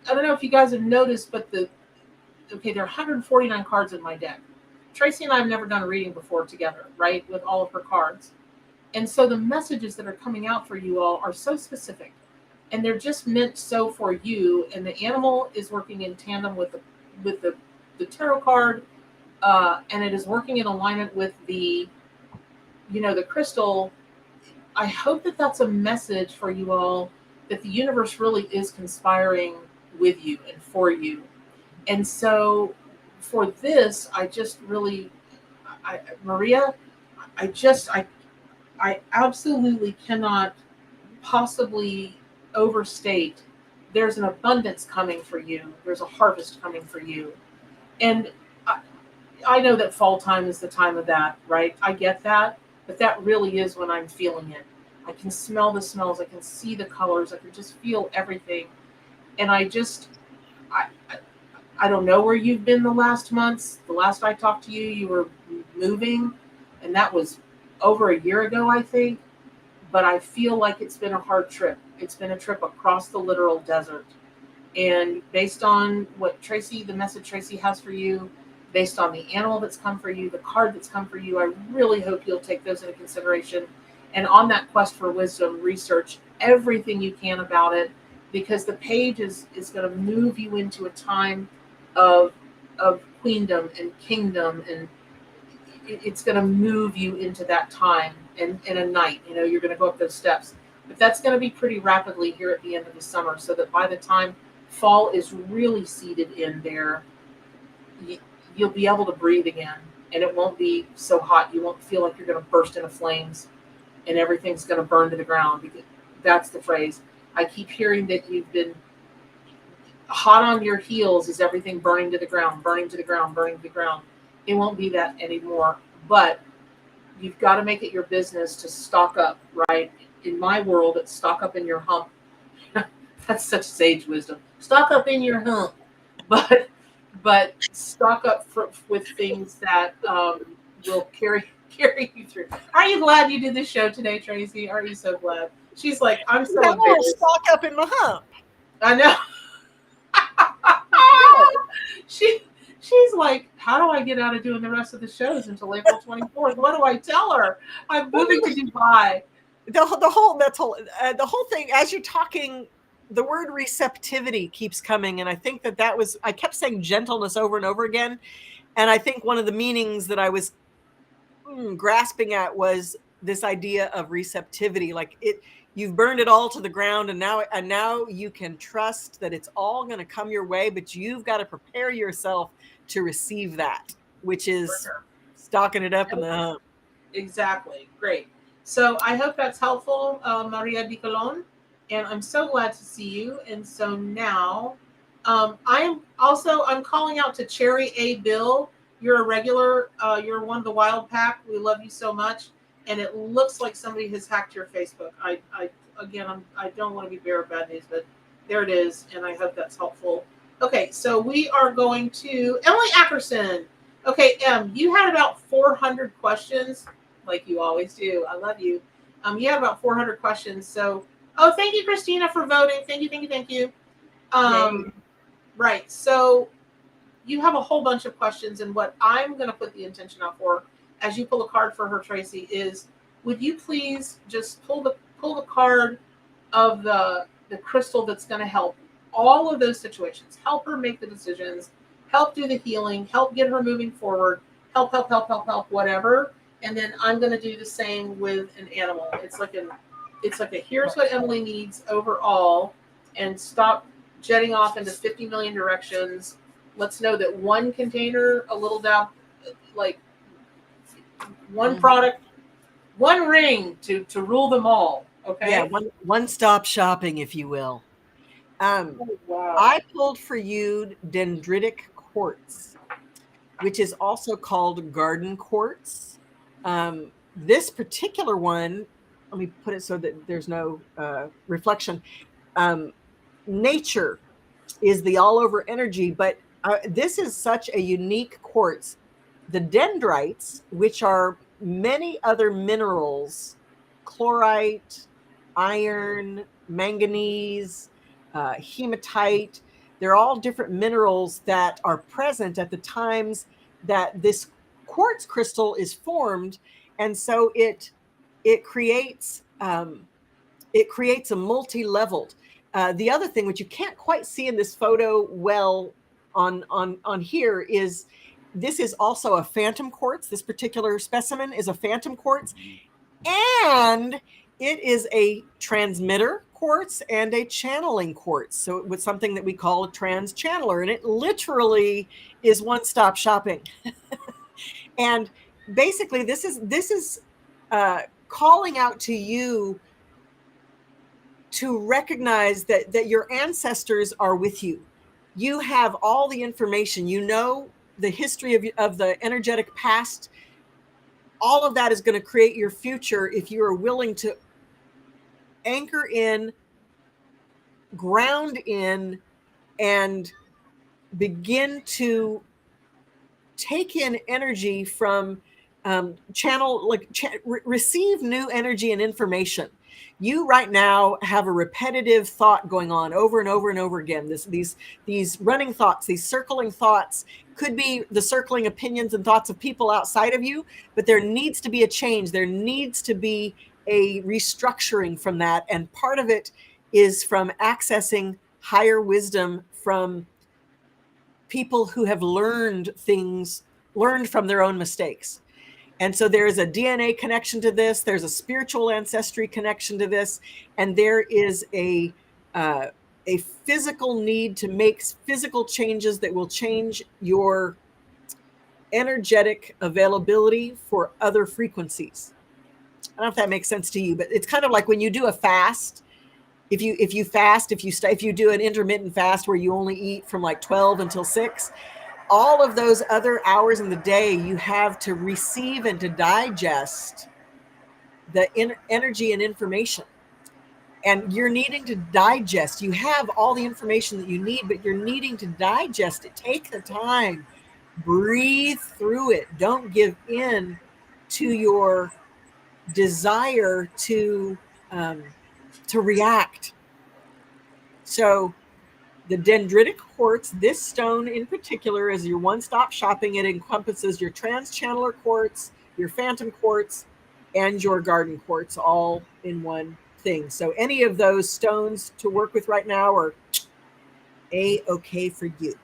I don't know if you guys have noticed, but there are 149 cards in my deck. Tracee and I have never done a reading before together, right, with all of her cards. And so the messages that are coming out for you all are so specific, and they're just meant so for you. And the animal is working in tandem with the tarot card, and it is working in alignment with the crystal. I hope that that's a message for you all, that the universe really is conspiring with you and for you. And so for this, Maria, I absolutely cannot possibly overstate. There's an abundance coming for you. There's a harvest coming for you. And I know that fall time is the time of that, right? I get that, but that really is when I'm feeling it. I can smell the smells. I can see the colors. I can just feel everything. And I don't know where you've been the last months. The last I talked to you, you were moving, and that was over a year ago, I think. But I feel like it's been a hard trip. It's been a trip across the literal desert. And based on what the message Tracee has for you, based on the animal that's come for you, the card that's come for you, I really hope you'll take those into consideration. And on that quest for wisdom, research everything you can about it, because the page is going to move you into a time of queendom and kingdom, and it's going to move you into that time in a night. You're going to go up those steps, but that's going to be pretty rapidly here at the end of the summer, so that by the time fall is really seated in there, you'll be able to breathe again, and it won't be so hot. You won't feel like you're going to burst into flames and everything's going to burn to the ground, because that's the phrase. I keep hearing that you've been hot on your heels. Is everything burning to the ground, burning to the ground, burning to the ground? It won't be that anymore, but you've got to make it your business to stock up, right? In my world, it's stock up in your hump. That's such sage wisdom. Stock up in your hump, but stock up with things that will carry you through. Are you glad you did this show today, Tracee? Are you so glad? She's like, I'm so embarrassed. Stock up in my hump. I know. She's like, how do I get out of doing the rest of the shows until April 24th? What do I tell her? I'm moving to Dubai. the whole thing, as you're talking, the word receptivity keeps coming. And I think I kept saying gentleness over and over again. And I think one of the meanings that I was grasping at was this idea of receptivity. Like you've burned it all to the ground, and now you can trust that it's all going to come your way, but you've got to prepare yourself to receive that, which is stocking it up in the hump. Exactly. Great. So I hope that's helpful, Maria Di Colon. And I'm so glad to see you. And so now I'm calling out to Cherry A. Bill. You're a regular. You're one of the Wild Pack. We love you so much. And it looks like somebody has hacked your Facebook. I don't want to be bearer of bad news, but there it is. And I hope that's helpful. Okay, so we are going to Emily Ackerson. Okay, you had about 400 questions, like you always do. I love you. You had about 400 questions. So, thank you, Christina, for voting. Thank you. Right. So you have a whole bunch of questions, and what I'm going to put the intention out for, as you pull a card for her, Tracee, is would you please just pull the card of the crystal that's going to help all of those situations, help her make the decisions, help do the healing, help get her moving forward, help, whatever. And then I'm going to do the same with an animal. It's like a here's what Emily needs overall, and stop jetting off into 50 million directions. Let's know that one container, a little down, like one product, one ring to rule them all. Okay. Yeah, one-stop shopping, if you will. Wow. I pulled for you dendritic quartz, which is also called garden quartz. This particular one, let me put it so that there's no reflection. Nature is the all-over energy, but this is such a unique quartz. The dendrites, which are many other minerals, chlorite, iron, manganese, hematite, they're all different minerals that are present at the times that this quartz crystal is formed, and so it creates a multi-leveled. The other thing, which you can't quite see in this photo well on here, is this is also a phantom quartz. This particular specimen is a phantom quartz, and it is a transmitter quartz and a channeling quartz. So it was something that we call a trans channeler, and it literally is one-stop shopping. And basically, this is calling out to you to recognize that your ancestors are with you. You have all the information. You know the history of the energetic past. All of that is going to create your future if you are willing to anchor in, ground in, and begin to take in energy from receive new energy and information. You right now have a repetitive thought going on over and over and over again. These running thoughts, these circling thoughts, could be the circling opinions and thoughts of people outside of you, but there needs to be a change. There needs to be a restructuring from that. And part of it is from accessing higher wisdom from people who have learned from their own mistakes. And so there is a DNA connection to this. There's a spiritual ancestry connection to this. And there is a physical need to make physical changes that will change your energetic availability for other frequencies. I don't know if that makes sense to you, but it's kind of like when you do a fast. If you do an intermittent fast where you only eat from like 12 until 6, all of those other hours in the day, you have to receive and to digest the energy and information. And you're needing to digest. You have all the information that you need, but you're needing to digest it. Take the time, breathe through it. Don't give in to your desire to react. So the dendritic quartz, this stone in particular, is your one-stop shopping. It encompasses your trans channeler quartz, your phantom quartz, and your garden quartz all in one thing. So any of those stones to work with right now are A-okay for you.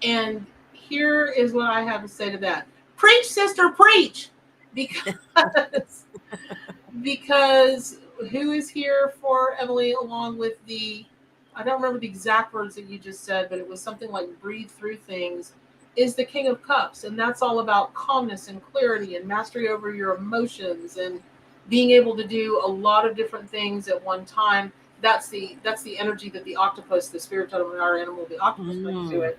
And here is what I have to say to that. Preach, sister, preach. Because because who is here for Emily along with I don't remember the exact words that you just said, but it was something like breathe through things, is the King of Cups. And that's all about calmness and clarity and mastery over your emotions and being able to do a lot of different things at one time. That's the energy that the octopus, the spirit of our animal, the octopus brings to it.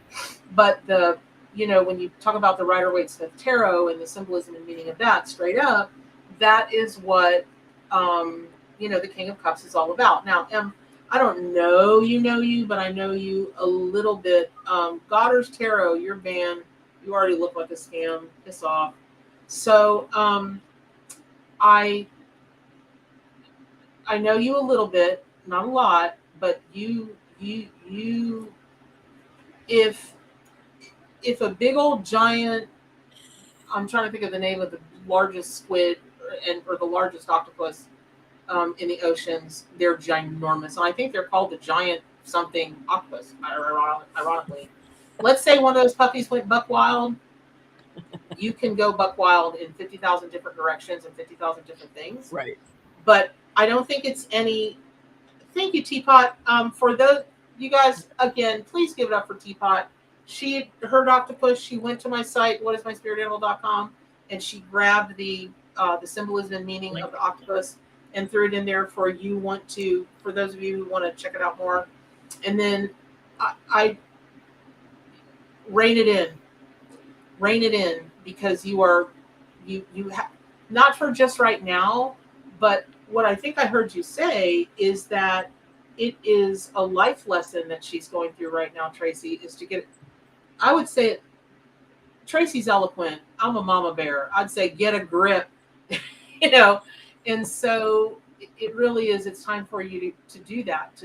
But when you talk about the Rider-Waite-Smith tarot and the symbolism and meaning of that, straight up, that is what the King of Cups is all about. Now, I don't know you, but I know you a little bit. Goddard's Tarot, your band, you already look like a scam. Piss off. So I know you a little bit, not a lot, but you if a big old giant, I'm trying to think of the name of the largest squid or the largest octopus in the oceans, they're ginormous. And I think they're called the giant something octopus, ironically. Let's say one of those puppies went buck wild. You can go buck wild in 50,000 different directions and 50,000 different things. Right. But I don't think it's any. Thank you, Teapot. For those, you guys, again, please give it up for Teapot. She heard octopus. She went to my site, whatismyspiritanimal.com, and she grabbed the symbolism and meaning of the octopus and threw it in there for those of you who want to check it out more. And then I rein it in because you have, not for just right now, but what I think I heard you say is that it is a life lesson that she's going through right now, Tracee, is to get, I would say, Tracee's eloquent. I'm a mama bear. I'd say get a grip, and so it really is, it's time for you to do that.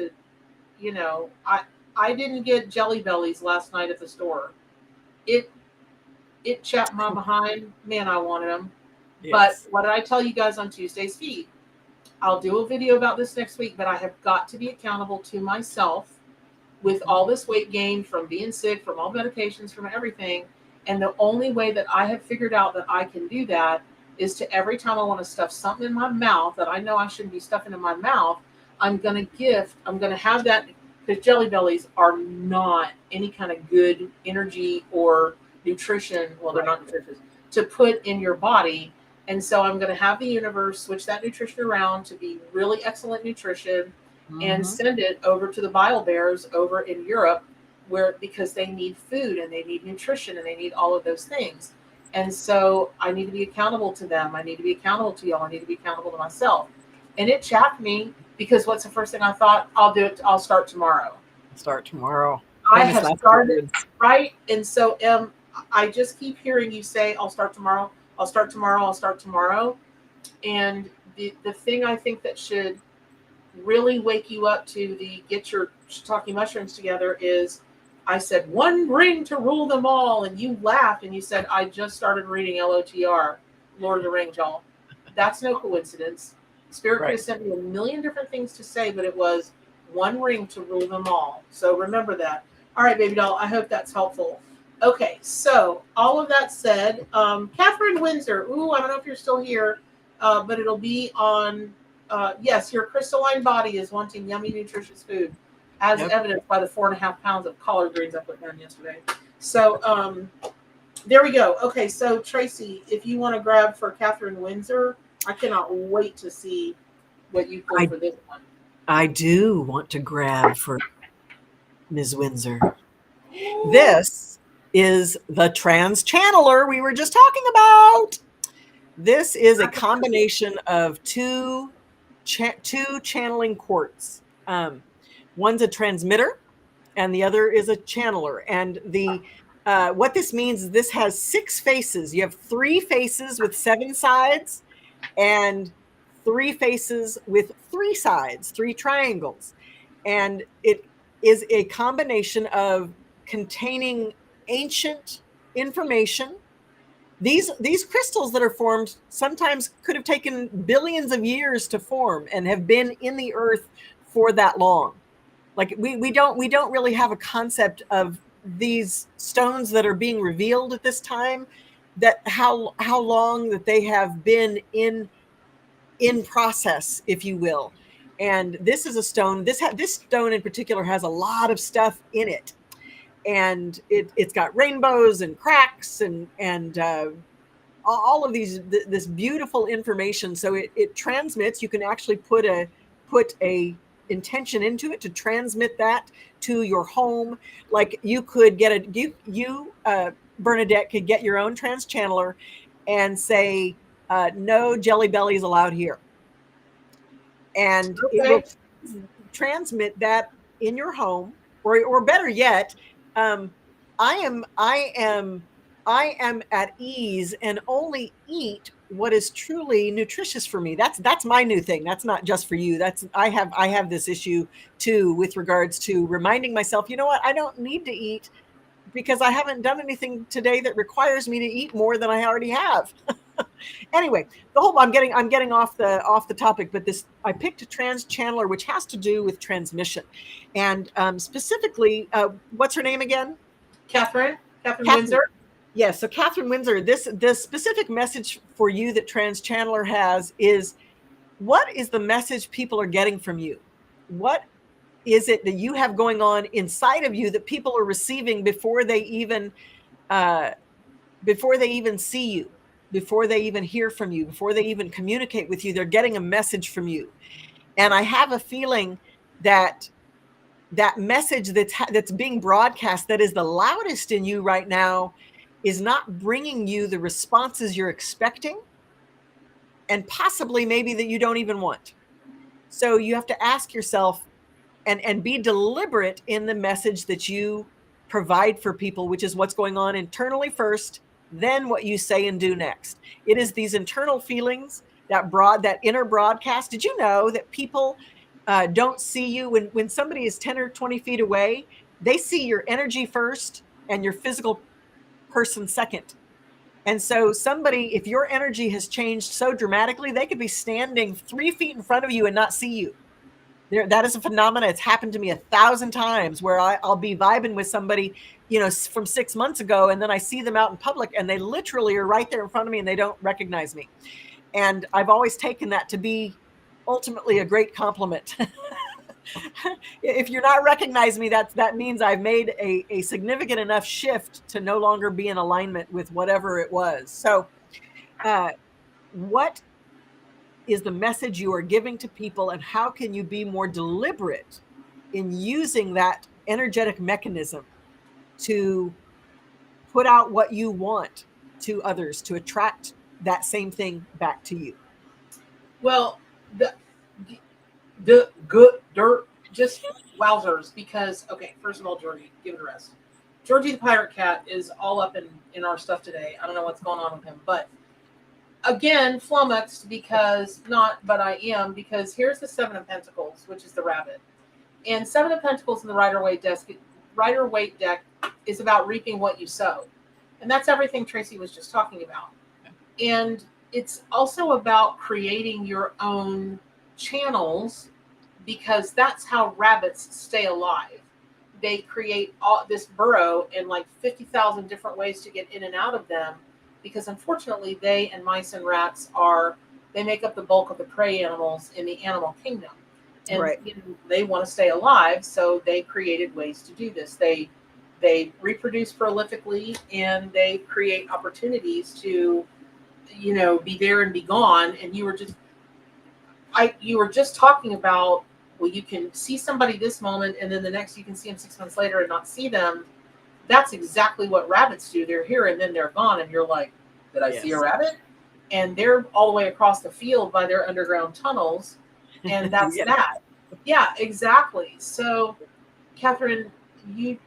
I didn't get Jelly Bellies last night at the store. It chapped my behind. Man, I wanted them. Yes. But what did I tell you guys on Tuesday's feed? I'll do a video about this next week, but I have got to be accountable to myself with all this weight gain from being sick, from all medications, from everything. And the only way that I have figured out that I can do that is to, every time I want to stuff something in my mouth that I know I shouldn't be stuffing in my mouth, I'm going to have that, because Jelly Bellies are not any kind of good energy or nutrition. Well, they're not nutritious to put in your body. And so I'm going to have the universe switch that nutrition around to be really excellent nutrition and send it over to the bile bears over in Europe, because they need food and they need nutrition and they need all of those things. And so I need to be accountable to them. I need to be accountable to y'all. I need to be accountable to myself. And it chapped me, because what's the first thing I thought? I'll start tomorrow. I have started, right? And so I just keep hearing you say, I'll start tomorrow. I'll start tomorrow. I'll start tomorrow. And the thing I think that should really wake you up to get your talking mushrooms together is, I said, one ring to rule them all. And you laughed and you said, I just started reading LOTR, Lord of the Rings, y'all. That's no coincidence. Spirit could have sent me a million different things to say, but it was one ring to rule them all. So remember that. All right, baby doll, I hope that's helpful. Okay, so all of that said, Catherine Windsor, I don't know if you're still here, but it'll be on, yes, your crystalline body is wanting yummy, nutritious food, as evidenced by the 4.5 pounds of collard greens I put down yesterday. So there we go. Okay, so Tracee, if you want to grab for Catherine Windsor, I cannot wait to see what you pull for this one. I do want to grab for Ms. Windsor. This is the trans channeler we were just talking about. This is a combination of two channeling quartz. One's a transmitter and the other is a channeler. And what this means is this has 6 faces. You have 3 faces with 7 sides and 3 faces with 3 sides, 3 triangles. And it is a combination of containing ancient information these crystals that are formed sometimes could have taken billions of years to form and have been in the earth for that long. Like we don't really have a concept of these stones that are being revealed at this time, that how long that they have been in process, if you will. And this is a stone, this stone in particular has a lot of stuff in it, and it's got rainbows and cracks and all of this beautiful information. So it transmits. You can actually put a intention into it to transmit that to your home. Like you could get Bernadette could get your own trans channeler and say, no jelly bellies allowed here, and it will transmit that in your home. Or better yet, I am at ease and only eat what is truly nutritious for me. That's my new thing. That's not just for you. I have this issue too, with regards to reminding myself, you know what, I don't need to eat because I haven't done anything today that requires me to eat more than I already have. Anyway, I'm getting off the topic, but I picked a trans channeler, which has to do with transmission, and specifically, what's her name again? Catherine Windsor. Yes, so Catherine Windsor. The specific message for you that trans channeler has is, what is the message people are getting from you? What is it that you have going on inside of you that people are receiving before they even see you, before they even hear from you, before they even communicate with you? They're getting a message from you. And I have a feeling that message that's being broadcast, that is the loudest in you right now, is not bringing you the responses you're expecting, and possibly maybe that you don't even want. So you have to ask yourself and be deliberate in the message that you provide for people, which is what's going on internally first, then what you say and do next. It is these internal feelings, that inner broadcast. Did you know that people don't see you when somebody is 10 or 20 feet away? They see your energy first and your physical person second. And so if your energy has changed so dramatically, they could be standing 3 feet in front of you and not see you. That is a phenomenon. It's happened to me 1,000 times, where I'll be vibing with somebody, from 6 months ago, and then I see them out in public and they literally are right there in front of me and they don't recognize me. And I've always taken that to be ultimately a great compliment. If you're not recognizing me, that means I've made a significant enough shift to no longer be in alignment with whatever it was. So what is the message you are giving to people, and how can you be more deliberate in using that energetic mechanism to put out what you want to others, to attract that same thing back to you? Well, the good dirt, just wowzers. Because, okay, first of all, Georgie, give it a rest. Georgie the Pirate Cat is all up in our stuff today. I don't know what's going on with him, but again, flummoxed, because here's the Seven of Pentacles, which is the rabbit. And Seven of Pentacles in the Rider-Waite deck is about reaping what you sow. And that's everything Tracee was just talking about. And it's also about creating your own channels, because that's how rabbits stay alive. They create all this burrow and like 50,000 different ways to get in and out of them, because unfortunately they and mice and rats they make up the bulk of the prey animals in the animal kingdom. And right. They want to stay alive, so they created ways to do this. They reproduce prolifically, and they create opportunities to, be there and be gone. And you were just talking about, well, you can see somebody this moment, and then the next you can see them 6 months later and not see them. That's exactly what rabbits do. They're here and then they're gone, and you're like, did I see a rabbit? And they're all the way across the field by their underground tunnels, and that's that. Yeah, exactly. So, Catherine, you've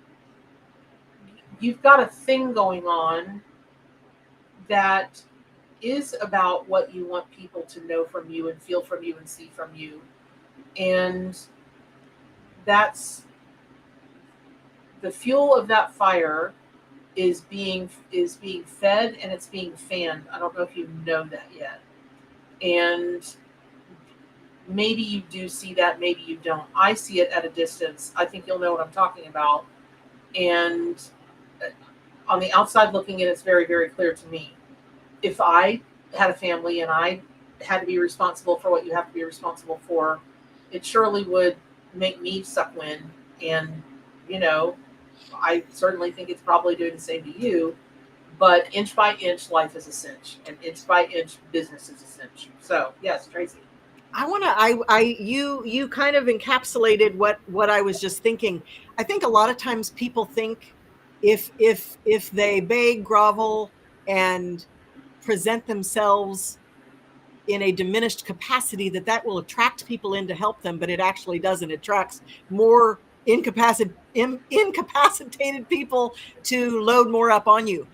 got a thing going on that is about what you want people to know from you and feel from you and see from you. And that's the fuel of that fire is being fed and it's being fanned. I don't know if you know that yet. And maybe you do see that, maybe you don't. I see it at a distance. I think you'll know what I'm talking about. And on the outside looking in, it's very, very clear to me. If I had a family and I had to be responsible for what you have to be responsible for, it surely would make me suck wind. And, you know, I certainly think it's probably doing the same to you. But inch by inch, life is a cinch, and inch by inch, business is a cinch. So, yes, Tracee. You kind of encapsulated what I was just thinking. I think a lot of times people think if they beg, grovel, and present themselves in a diminished capacity, that will attract people in to help them, but it actually doesn't. It attracts more incapacitated people to load more up on you.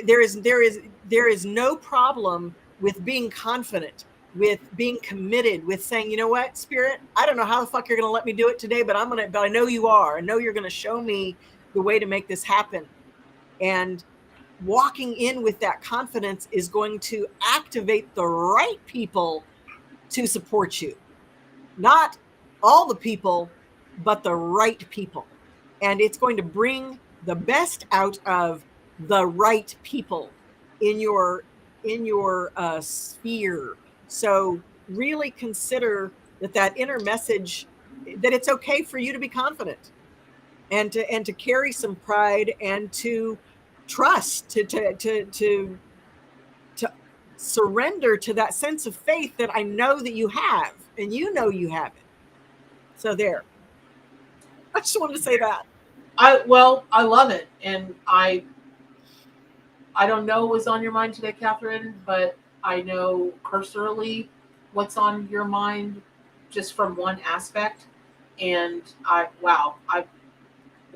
There is no problem with being confident, with being committed, with saying, you know what, Spirit, I don't know how the fuck you're going to let me do it today, but I know you are. I know you're going to show me the way to make this happen. And walking in with that confidence is going to activate the right people to support you. Not all the people, but the right people. And it's going to bring the best out of the right people in your sphere. So really consider that inner message, that it's okay for you to be confident and to carry some pride and to trust, to surrender to that sense of faith that I know that you have, and you know you have it. So there. I just wanted to say that. I love it, and I don't know what's on your mind today, Catherine, but I know personally what's on your mind just from one aspect, and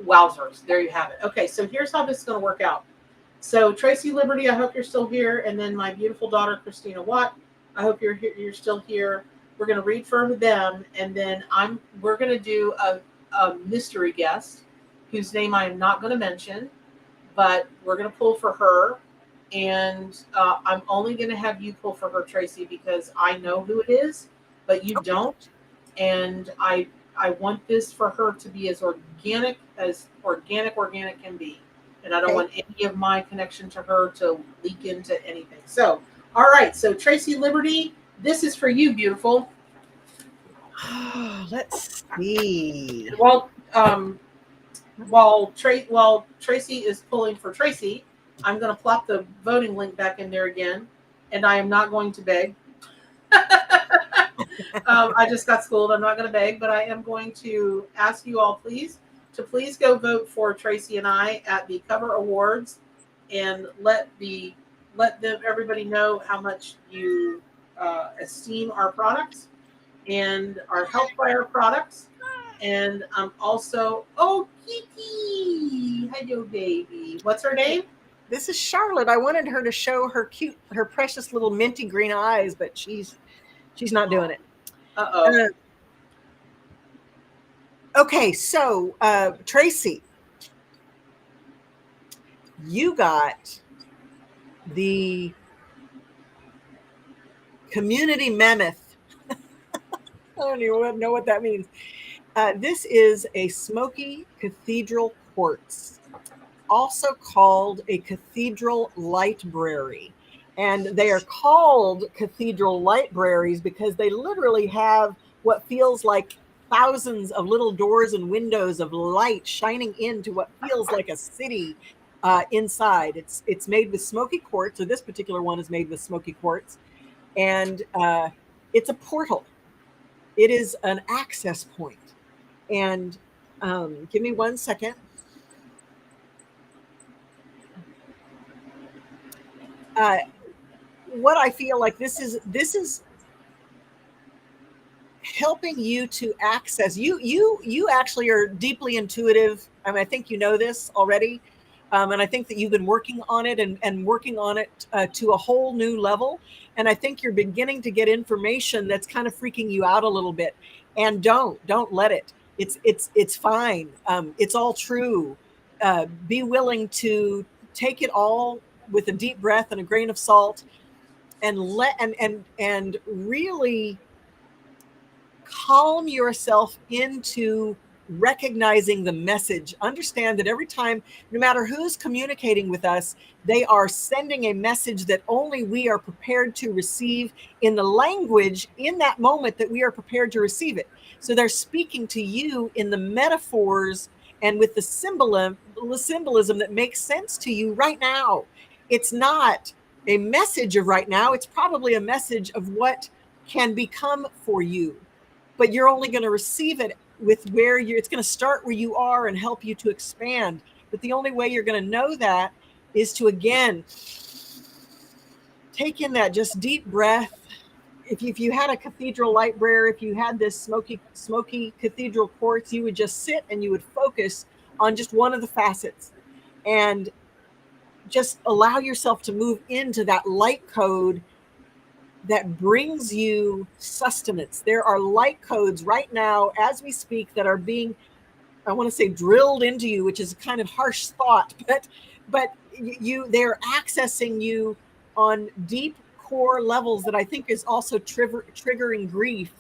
wowzers, there you have it. Okay, so here's how this is going to work out. So Tracee Liberty, I hope you're still here, and then my beautiful daughter Christina Watt, I hope you're still here. We're going to read for them, and then we're going to do a mystery guest whose name I am not going to mention, but we're going to pull for her, and I'm only going to have you pull for her, Tracee, because I know who it is, but you don't, and I want this for her to be as organic can be. And I don't want any of my connection to her to leak into anything. So, all right. So, Tracee Liberty, this is for you, beautiful. Let's see. While Tracee is pulling for Tracee, I'm going to plop the voting link back in there again, and I am not going to beg. I just got schooled. I'm not going to beg, but I am going to ask you all, please go vote for Tracee and I at the Cover Awards, and let everybody know how much you esteem our products and are helped by our products. And I'm also, Kiki, hello baby. What's her name? This is Charlotte. I wanted her to show her precious little minty green eyes, but she's not doing it. Okay, so Tracee, you got the community mammoth. I don't even know what that means. This is a smoky cathedral quartz, also called a cathedral library. And they are called cathedral libraries because they literally have what feels like thousands of little doors and windows of light shining into what feels like a city inside. It's made with smoky quartz, or this particular one is made with smoky quartz, and it's a portal. It is an access point. And give me 1 second. What I feel like this is helping you to access. You actually are deeply intuitive. I mean, I think you know this already, and I think that you've been working on it and working on it to a whole new level. And I think you're beginning to get information that's kind of freaking you out a little bit. And don't let it. It's fine. It's all true. Be willing to take it all with a deep breath and a grain of salt, and really calm yourself into recognizing the message. Understand that every time, no matter who's communicating with us, they are sending a message that only we are prepared to receive in the language in that moment that we are prepared to receive it. So they're speaking to you in the metaphors and with the symbolism that makes sense to you right now. It's not a message of right now. It's probably a message of what can become for you, but you're only going to receive it with where you're, it's going to start where you are and help you to expand. But the only way you're going to know that is to, again, take in that just deep breath. If you had a cathedral light brayer, if you had this smoky cathedral quartz, you would just sit and you would focus on just one of the facets and just allow yourself to move into that light code that brings you sustenance. There are light codes right now as we speak that are being, I want to say, drilled into you, which is a kind of harsh thought, but they're accessing you on deep core levels that I think is also triggering grief.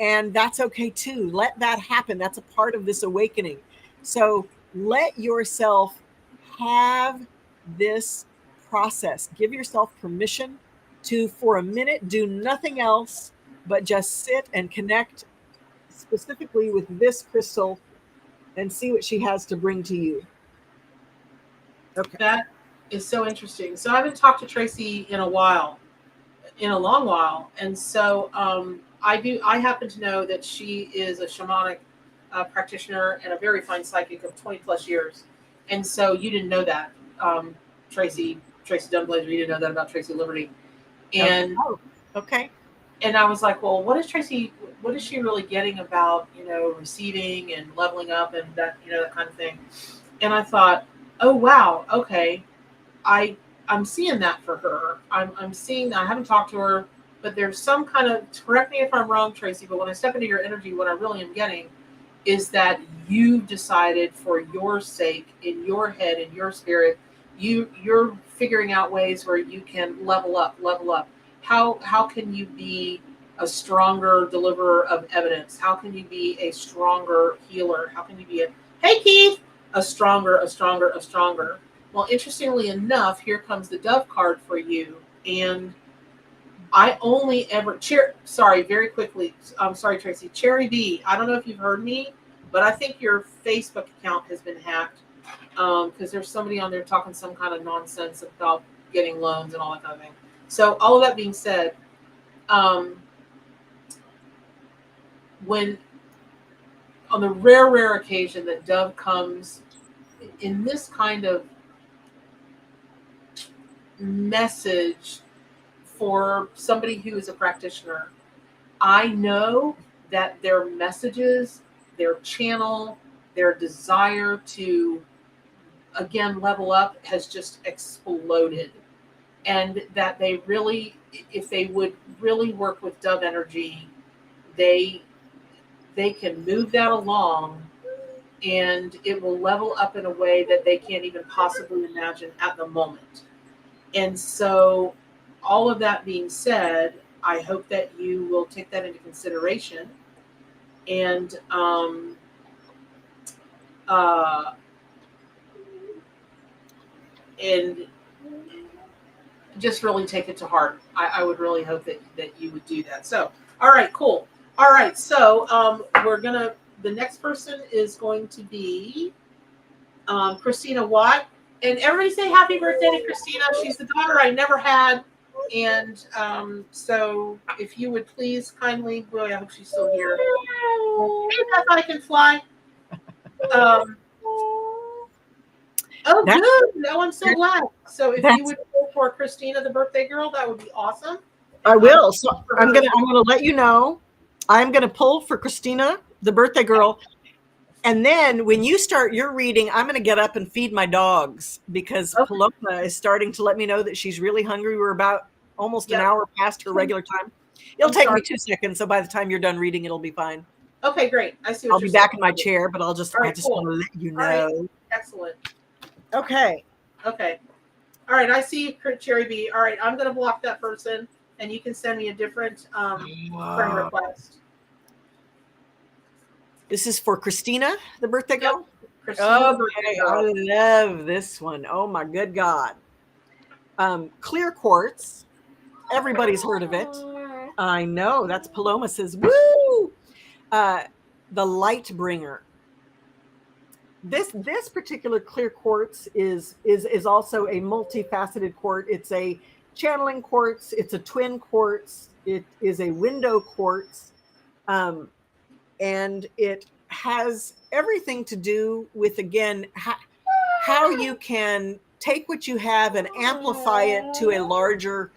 And that's okay too. Let that happen. That's a part of this awakening. So let yourself have this process. Give yourself permission to, for a minute, do nothing else but just sit and connect specifically with this crystal and see what she has to bring to you. Okay. That is so interesting. So I haven't talked to Tracee in a long while. And so I happen to know that she is a shamanic practitioner and a very fine psychic of 20 plus years. And so you didn't know that, Tracee Dunblazier, you didn't know that about Tracee Liberty. And okay. And I was like, well, what is she really getting about, receiving and leveling up and that, that kind of thing. And I thought, oh, wow. Okay. I'm seeing that for her. I'm seeing that. I haven't talked to her, but there's some kind of, correct me if I'm wrong, Tracee, but when I step into your energy, what I really am getting is that you've decided for your sake, in your head, in your spirit, you're figuring out ways where you can level up. How can you be a stronger deliverer of evidence? How can you be a stronger healer? How can you be hey Keith, a stronger? Well, interestingly enough, here comes the Dove card for you. And I only ever very quickly. I'm sorry, Tracee. Cherry B, I don't know if you've heard me, but I think your Facebook account has been hacked. Because there's somebody on there talking some kind of nonsense about getting loans and all that kind of thing. So all of that being said, when on the rare occasion that Dove comes in this kind of message for somebody who is a practitioner, I know that their messages, their channel, their desire to again level up has just exploded, and that they really, if they would really work with Dove energy, they can move that along, and it will level up in a way that they can't even possibly imagine at the moment. And so all of that being said, I hope that you will take that into consideration and just really take it to heart. I would really hope that you would do that. So, all right, cool. All right, so the next person is going to be Christina Watt. And everybody say happy birthday to Christina. She's the daughter I never had. And so if you would please kindly, I hope she's still here. Hey, Beth, I can fly. Oh, good. Oh, I'm so glad. So if you would go for Christina, the birthday girl, that would be awesome. I will. So I'm gonna let you know. I'm gonna pull for Christina, the birthday girl. And then when you start your reading, I'm going to get up and feed my dogs because Paloma is starting to let me know that she's really hungry. We're about almost an hour past her regular time. It'll take me 2 seconds. So by the time you're done reading, it'll be fine. Okay, great. I see what I'll be back in my chair, but I just want to let you know. Right. Excellent. Okay. Okay. All right, I see Cherry B. All right, I'm going to block that person, and you can send me a different friend request. This is for Christina, the birthday girl? Christina, okay, I love this one. Oh my good God. Clear quartz. Everybody's heard of it. I know. That's Paloma says, woo! The light bringer. This particular clear quartz is also a multifaceted quartz. It's a channeling quartz. It's a twin quartz. It is a window quartz. And it has everything to do with, again, how you can take what you have and amplify it to a larger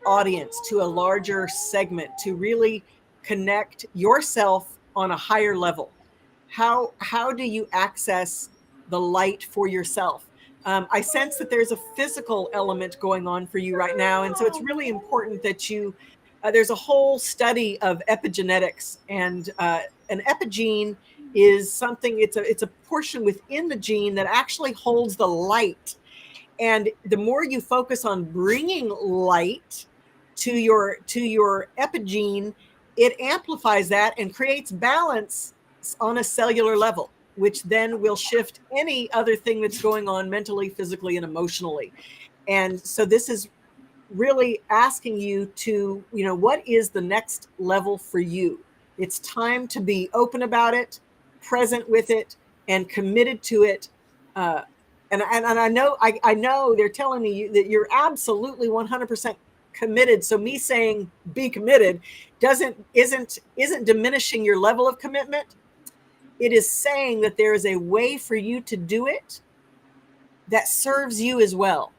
audience, to a larger segment, to really connect yourself on a higher level. How do you access the light for yourself? I sense that there's a physical element going on for you right now. And so it's really important that you, there's a whole study of epigenetics, and an epigene is something, it's a portion within the gene that actually holds the light. And the more you focus on bringing light to your epigene, it amplifies that and creates balance on a cellular level, which then will shift any other thing that's going on mentally, physically, and emotionally. And so this is really asking you to, what is the next level for you? It's time to be open about it, present with it, and committed to it. And I know they're telling me that you're absolutely 100% committed. So me saying be committed isn't diminishing your level of commitment. It is saying that there is a way for you to do it that serves you as well.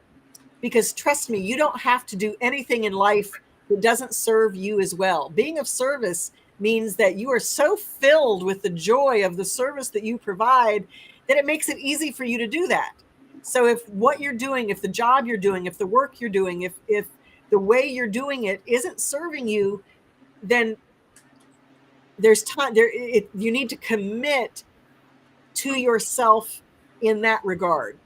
Because trust me, you don't have to do anything in life that doesn't serve you as well. Being of service means that you are so filled with the joy of the service that you provide that it makes it easy for you to do that. So if what you're doing, if the job you're doing, if the work you're doing, if the way you're doing it isn't serving you, then there's time there. You need to commit to yourself in that regard,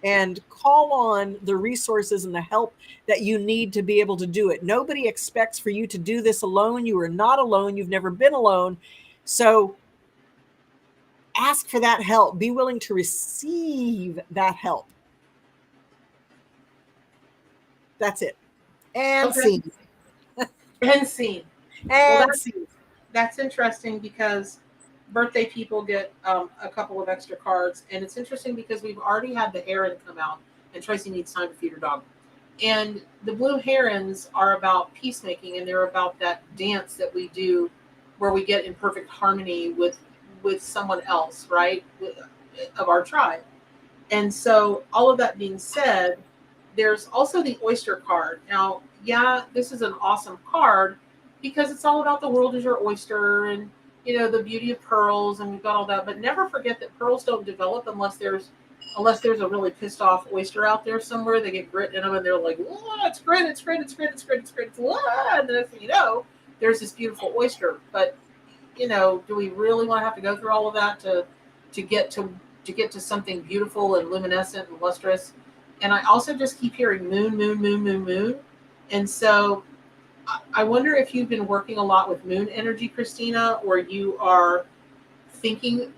and call on the resources and the help that you need to be able to do it. Nobody expects for you to do this alone. You are not alone. You've never been alone. So ask for that help. Be willing to receive that help. That's it. And scene. And scene. And scene. That's interesting because birthday people get a couple of extra cards, and it's interesting because we've already had the heron come out, and Tracee needs time to feed her dog. And the blue herons are about peacemaking, and they're about that dance that we do where we get in perfect harmony with someone else, right, of our tribe. And so all of that being said, there's also the oyster card. Now, yeah, this is an awesome card because it's all about the world is your oyster, and the beauty of pearls, and we've got all that. But never forget that pearls don't develop unless there's a really pissed off oyster out there somewhere. They get grit in them, and they're like, "Oh, it's grit, it's grit, it's grit, it's grit, it's grit, it's grit." And the next thing you know, there's this beautiful oyster. But do we really want to have to go through all of that to get to something beautiful and luminescent and lustrous? And I also just keep hearing moon, moon, moon, moon, moon, and so I wonder if you've been working a lot with moon energy, Christina, or you are thinking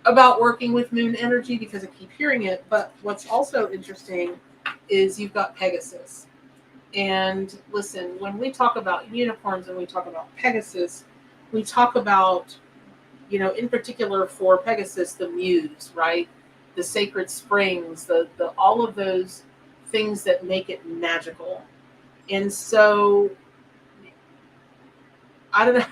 about working with moon energy, because I keep hearing it. But what's also interesting is you've got Pegasus. And listen, when we talk about unicorns and we talk about Pegasus, we talk about, in particular for Pegasus, the muse, right? The sacred springs, the all of those things that make it magical. And so I don't know.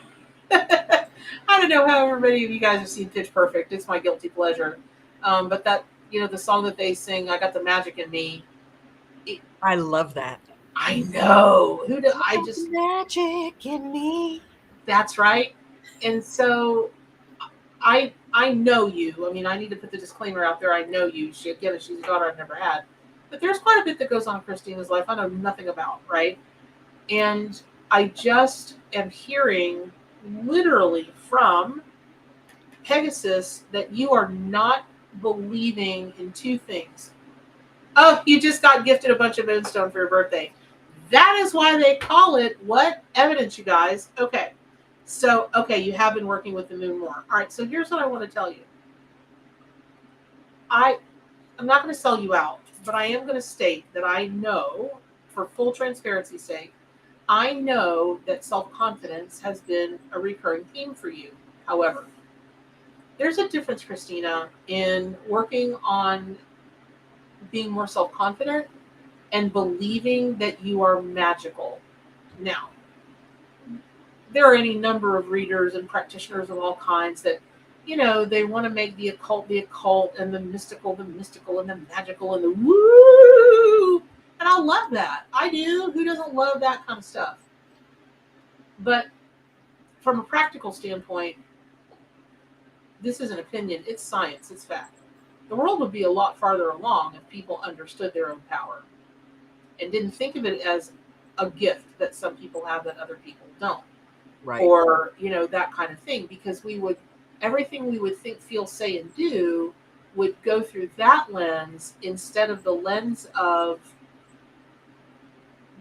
I don't know how many of you guys have seen Pitch Perfect. It's my guilty pleasure. But that, the song that they sing, I Got the Magic in Me. I love that. I know. Magic in me. That's right. And so I know you. I mean, I need to put the disclaimer out there. I know you. She's a daughter I've never had. But there's quite a bit that goes on in Christina's life I know nothing about, right? And I just am hearing literally from Pegasus that you are not believing in two things. Oh, you just got gifted a bunch of moonstone for your birthday. That is why they call it what? Evidence, you guys. Okay. So, okay, you have been working with the moon more. All right, so here's what I want to tell you. I'm not going to sell you out, but I am going to state that I know, for full transparency's sake, I know that self-confidence has been a recurring theme for you. However, there's a difference, Christina, in working on being more self-confident and believing that you are magical. Now, there are any number of readers and practitioners of all kinds that, they want to make the occult, and the mystical, and the magical, and the woo. And I love that. I do. Who doesn't love that kind of stuff? But from a practical standpoint, this is an opinion. It's science. It's fact. The world would be a lot farther along if people understood their own power and didn't think of it as a gift that some people have that other people don't. Right. Or, that kind of thing, because everything we would think, feel, say, and do would go through that lens instead of the lens of,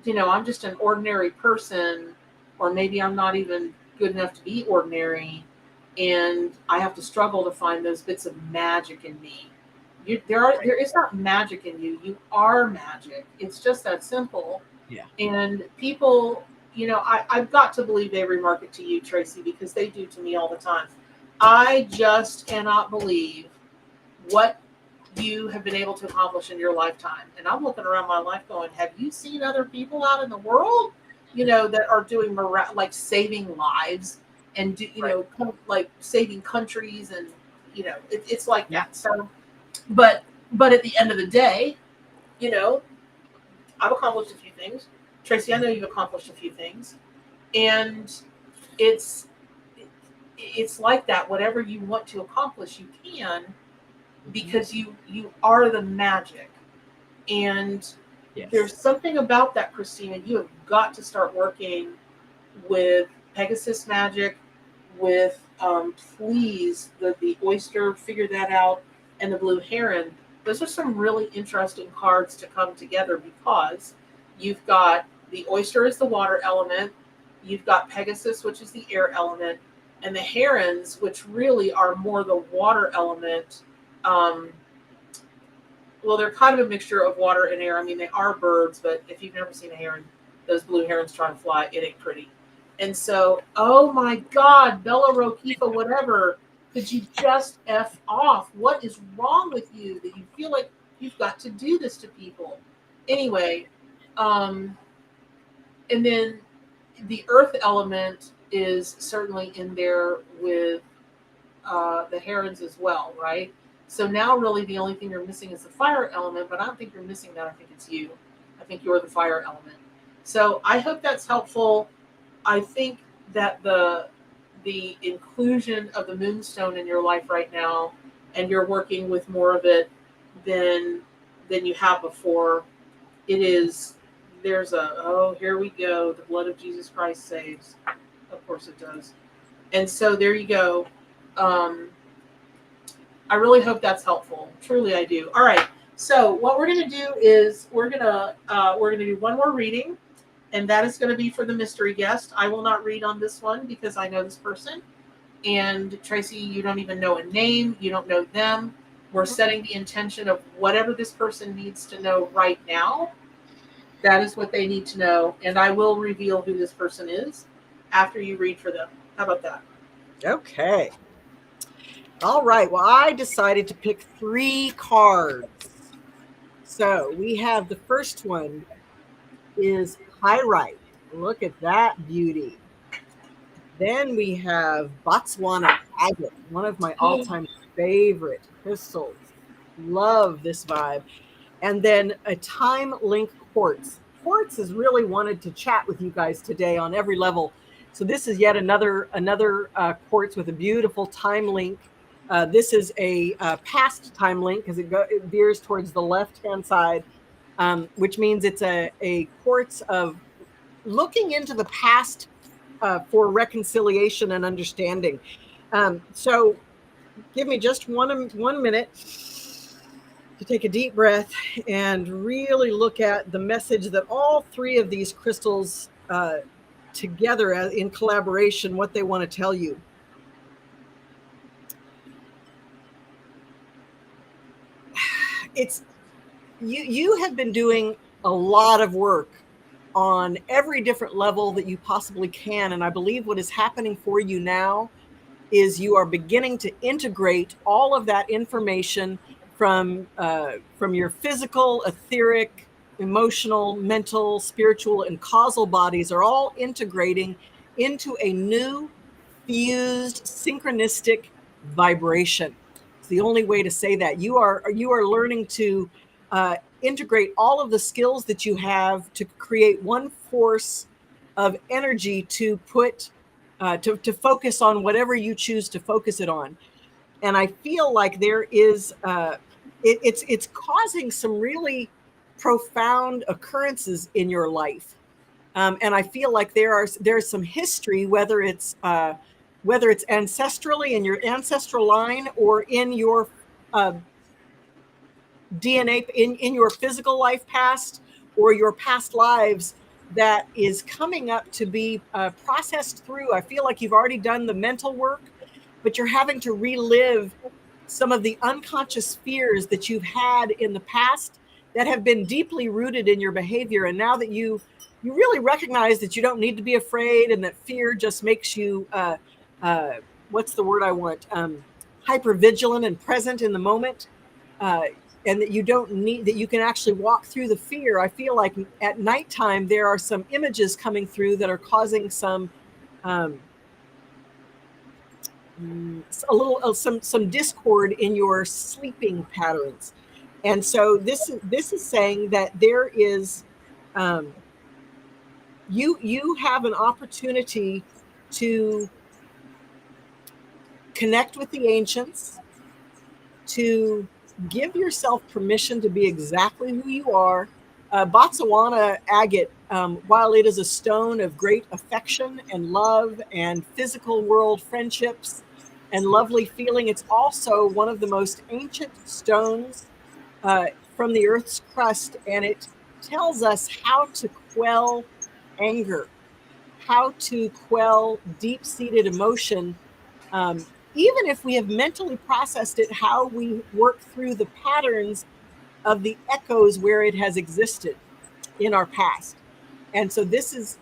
I'm just an ordinary person, or maybe I'm not even good enough to be ordinary, and I have to struggle to find those bits of magic in me. There is not magic in you. You are magic. It's just that simple. Yeah. And people, I've got to believe they remark it to you, Tracee, because they do to me all the time. I just cannot believe what you have been able to accomplish in your lifetime. And I'm looking around my life going, have you seen other people out in the world, that are doing like saving lives and like saving countries, and it's like that. So, but at the end of the day, I've accomplished a few things. Tracee, I know you've accomplished a few things, and it's like that. Whatever you want to accomplish, you can, because you are the magic. And there's something about that, Christina. You have got to start working with Pegasus magic, with please the oyster, figure that out, and the blue heron. Those are some really interesting cards to come together, because you've got the oyster is the water element, you've got Pegasus, which is the air element, and the herons, which really are more the water element. Well, they're kind of a mixture of water and air. I mean, they are birds, but if you've never seen a heron, those blue herons trying to fly, it ain't pretty. And so, oh my God, Bella Roquifa, whatever, could you just F off? What is wrong with you that you feel like you've got to do this to people? Anyway, and then the earth element is certainly in there with the herons as well, right? So now really the only thing you're missing is the fire element, but I don't think you're missing that. I think it's you. I think you're the fire element. So I hope that's helpful. I think that the inclusion of the moonstone in your life right now, and you're working with more of it than you have before, here we go. The blood of Jesus Christ saves. Of course it does. And so there you go. I really hope that's helpful. Truly, I do. All right. So what we're going to do is we're going to do one more reading, and that is going to be for the mystery guest. I will not read on this one because I know this person. And Tracee, you don't even know a name. You don't know them. We're setting the intention of whatever this person needs to know right now. That is what they need to know. And I will reveal who this person is after you read for them. How about that? Okay. All right. Well, I decided to pick 3 cards. So we have the first one is Pyrite. Look at that beauty. Then we have Botswana Agate, one of my all-time favorite crystals. Love this vibe. And then a Time Link Quartz. Quartz has really wanted to chat with you guys today on every level. So this is yet another quartz with a beautiful time link. This is a past time link because it veers towards the left-hand side, which means it's a quartz of looking into the past for reconciliation and understanding. So give me just one minute to take a deep breath and really look at the message that all three of these crystals together in collaboration, what they want to tell you. It's you have been doing a lot of work on every different level that you possibly can. And I believe what is happening for you now is you are beginning to integrate all of that information from your physical, etheric, emotional, mental, spiritual, and causal bodies are all integrating into a new fused synchronistic vibration. It's the only way to say that. You are learning to integrate all of the skills that you have to create one force of energy to put to focus on whatever you choose to focus it on. And I feel like there is it's causing some really profound occurrences in your life. And I feel like there's some history, whether it's ancestrally in your ancestral line or in your DNA in your physical life past or your past lives, that is coming up to be processed through. I feel like you've already done the mental work, but you're having to relive some of the unconscious fears that you've had in the past that have been deeply rooted in your behavior. And now that you really recognize that you don't need to be afraid, and that fear just makes you what's the word I want, hyper vigilant and present in the moment, and that you don't need, that you can actually walk through the fear. I feel like at nighttime there are some images coming through that are causing some some discord in your sleeping patterns. And so this is saying that there is you have an opportunity to connect with the ancients, to give yourself permission to be exactly who you are. Botswana agate, while it is a stone of great affection and love and physical world friendships and lovely feeling, it's also one of the most ancient stones from the Earth's crust, and it tells us how to quell anger, how to quell deep-seated emotion, even if we have mentally processed it, how we work through the patterns of the echoes where it has existed in our past. And so this is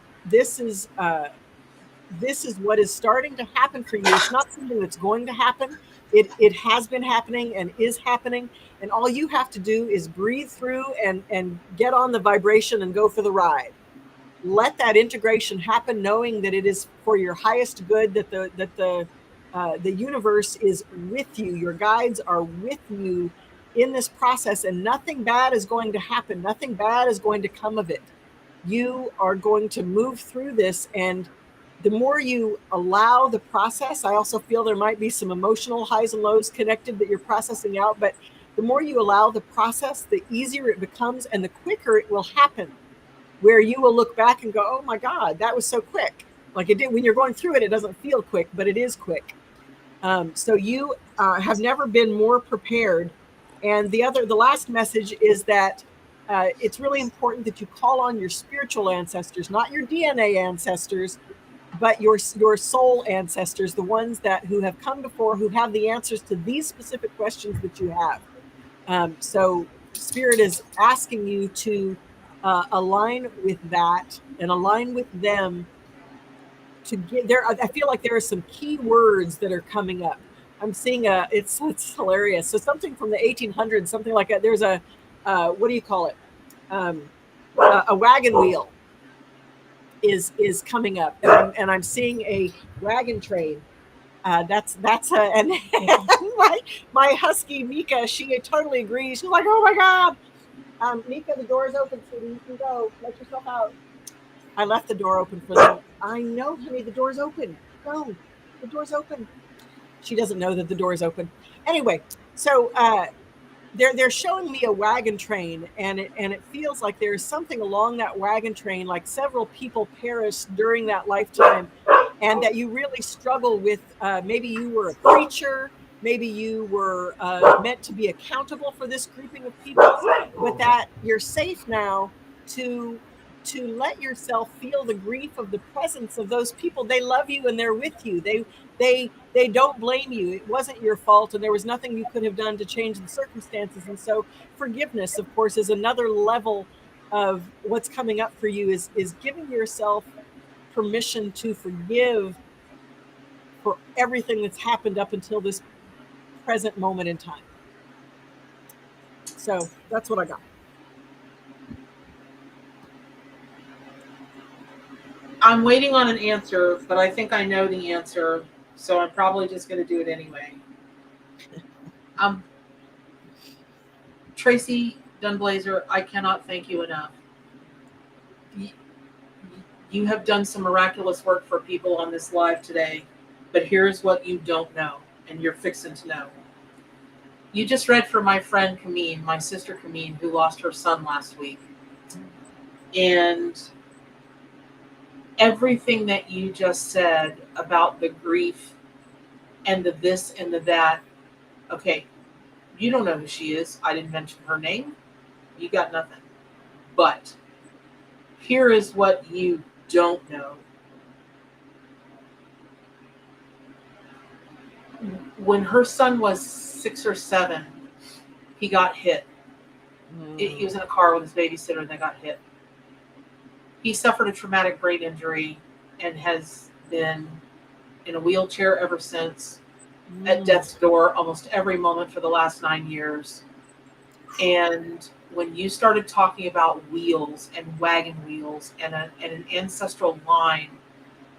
what is starting to happen for you. It's not something that's going to happen. It has been happening and is happening. And all you have to do is breathe through and get on the vibration and go for the ride. Let that integration happen, knowing that it is for your highest good, that the universe is with you. Your guides are with you in this process, and nothing bad is going to happen. Nothing bad is going to come of it. You are going to move through this, and the more you allow the process, I also feel there might be some emotional highs and lows connected that you're processing out, but the more you allow the process, the easier it becomes and the quicker it will happen, where you will look back and go, oh my God, that was so quick. Like it did when you're going through it, it doesn't feel quick, but it is quick. So you have never been more prepared. And the last message is that it's really important that you call on your spiritual ancestors, not your DNA ancestors, but your soul ancestors, the ones who have come before, who have the answers to these specific questions that you have. So Spirit is asking you to align with that and align with them to get there. I feel like there are some key words that are coming up. I'm seeing it's hilarious. So something from the 1800s, something like that. There's a what do you call it? A wagon wheel is coming up, and I'm seeing a wagon train. And my husky Mika, she totally agrees. She's like, oh my God, Mika, the door's open, sweetie. You can go. Let yourself out. I left the door open for them. I know, honey, the door's open. Go. The door's open. She doesn't know that the door's open. Anyway, so they're showing me a wagon train, and it feels like there's something along that wagon train, like several people perished during that lifetime, and that you really struggle with. Maybe you were a preacher, maybe you were meant to be accountable for this grouping of people, but that you're safe now to let yourself feel the grief of the presence of those people. They love you and they're with you. They don't blame you. It wasn't your fault, and there was nothing you could have done to change the circumstances. And so forgiveness, of course, is another level of what's coming up for you, is giving yourself permission to forgive for everything that's happened up until this present moment in time. So that's what I got. I'm waiting on an answer, but I think I know the answer, so I'm probably just going to do it anyway. Tracee Dunblazier, I cannot thank you enough. You have done some miraculous work for people on this live today, but here's what you don't know, and you're fixing to know. You just read for my friend Camille, my sister Camille, who lost her son last week. And everything that you just said about the grief and the this and the that, okay, you don't know who she is. I didn't mention her name. You got nothing. But here is what you don't know. When her son was 6 or 7, he got hit. He was in a car with his babysitter and they got hit. He suffered a traumatic brain injury and has been in a wheelchair ever since, at death's door almost every moment for the last 9 years. And when you started talking about wheels and wagon wheels and an ancestral line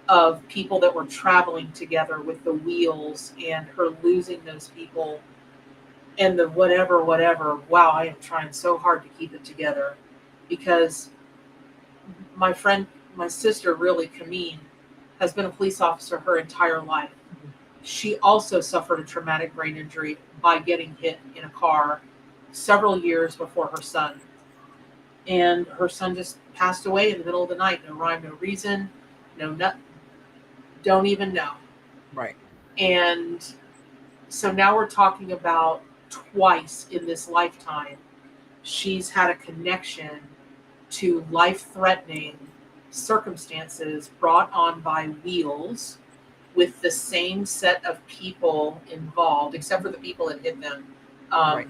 of people that were traveling together with the wheels and her losing those people and the whatever, wow, I am trying so hard to keep it together, because my friend, my sister, really, Camille, has been a police officer her entire life. She also suffered a traumatic brain injury by getting hit in a car several years before her son. And her son just passed away in the middle of the night. No rhyme, no reason, don't even know. Right. And so now we're talking about twice in this lifetime, she's had a connection to life-threatening circumstances brought on by wheels with the same set of people involved, except for the people that hit them. Right.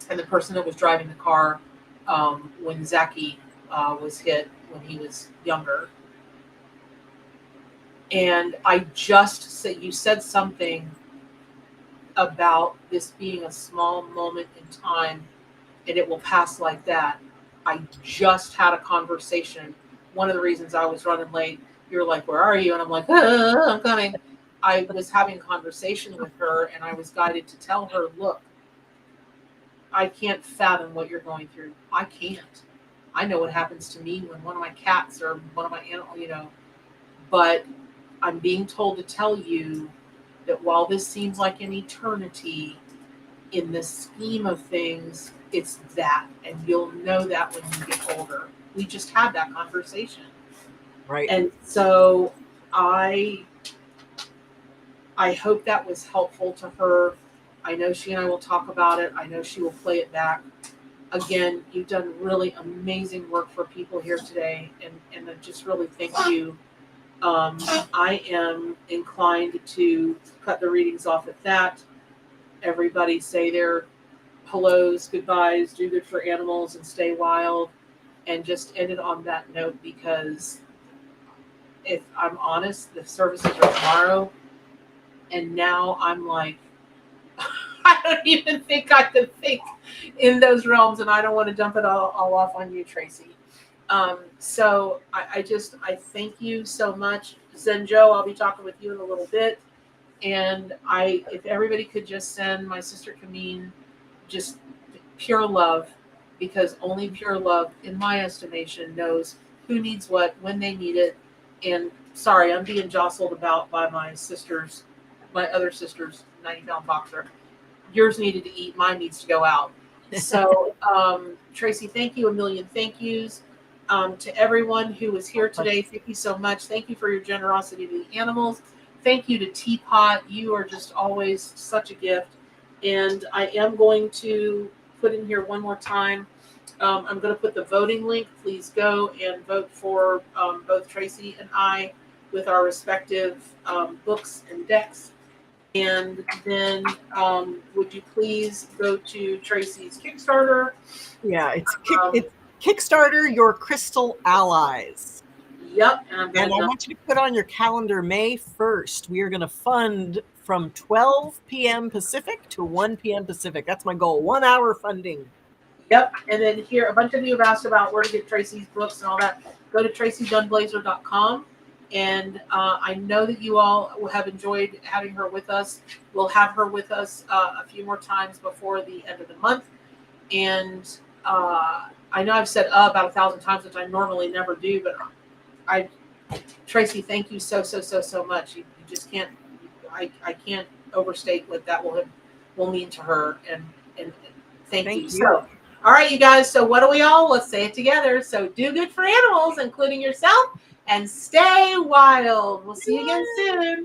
And the person that was driving the car when Zachy was hit when he was younger. And I just said, you said something about this being a small moment in time and it will pass like that. I just had a conversation. One of the reasons I was running late, you were like, where are you? And I'm like, I'm coming. I was having a conversation with her and I was guided to tell her, look, I can't fathom what you're going through. I can't. I know what happens to me when one of my cats or one of my animals, but I'm being told to tell you that while this seems like an eternity, in the scheme of things, it's that, and you'll know that when you get older. We just had that conversation. Right. And so I hope that was helpful to her. I know she and I will talk about it. I know she will play it back. Again, you've done really amazing work for people here today, and I just really thank you. I am inclined to cut the readings off at that. Everybody say their hellos, goodbyes, do good for animals, and stay wild, and just end it on that note, because if I'm honest, the services are tomorrow, and now I'm like, I don't even think I can think in those realms, and I don't want to dump it all off on you, Tracee. So I thank you so much. Zenjo, I'll be talking with you in a little bit. And if everybody could just send my sister Camille just pure love, because only pure love, in my estimation, knows who needs what, when they need it. And sorry, I'm being jostled about by my other sister's 90-pound boxer. Yours needed to eat, mine needs to go out. So, Tracee, thank you, a million thank yous. To everyone who was here today, thank you so much. Thank you for your generosity to the animals. thank you to Teapot. You are just always such a gift. And I am going to put in here one more time. I'm going to put the voting link. Please go and vote for both Tracee and I with our respective books and decks. And then would you please go to Tracee's Kickstarter? Yeah, it's Kickstarter Your Crystal Allies. Yep. And I want you to put on your calendar May 1st. We are going to fund from 12 p.m. Pacific to 1 p.m. Pacific. That's my goal. 1 hour funding. Yep. And then here, a bunch of you have asked about where to get Tracee's books and all that. Go to TraceeDunblazier.com. And I know that you all have enjoyed having her with us. We'll have her with us a few more times before the end of the month. And I know I've said about 1,000 times, which I normally never do, but Tracee, thank you so much. You just can't, I can't overstate what that will mean to her. And thank you. So, all right, you guys. So what do we all? Let's say it together. So do good for animals, including yourself, and stay wild. We'll see you again soon.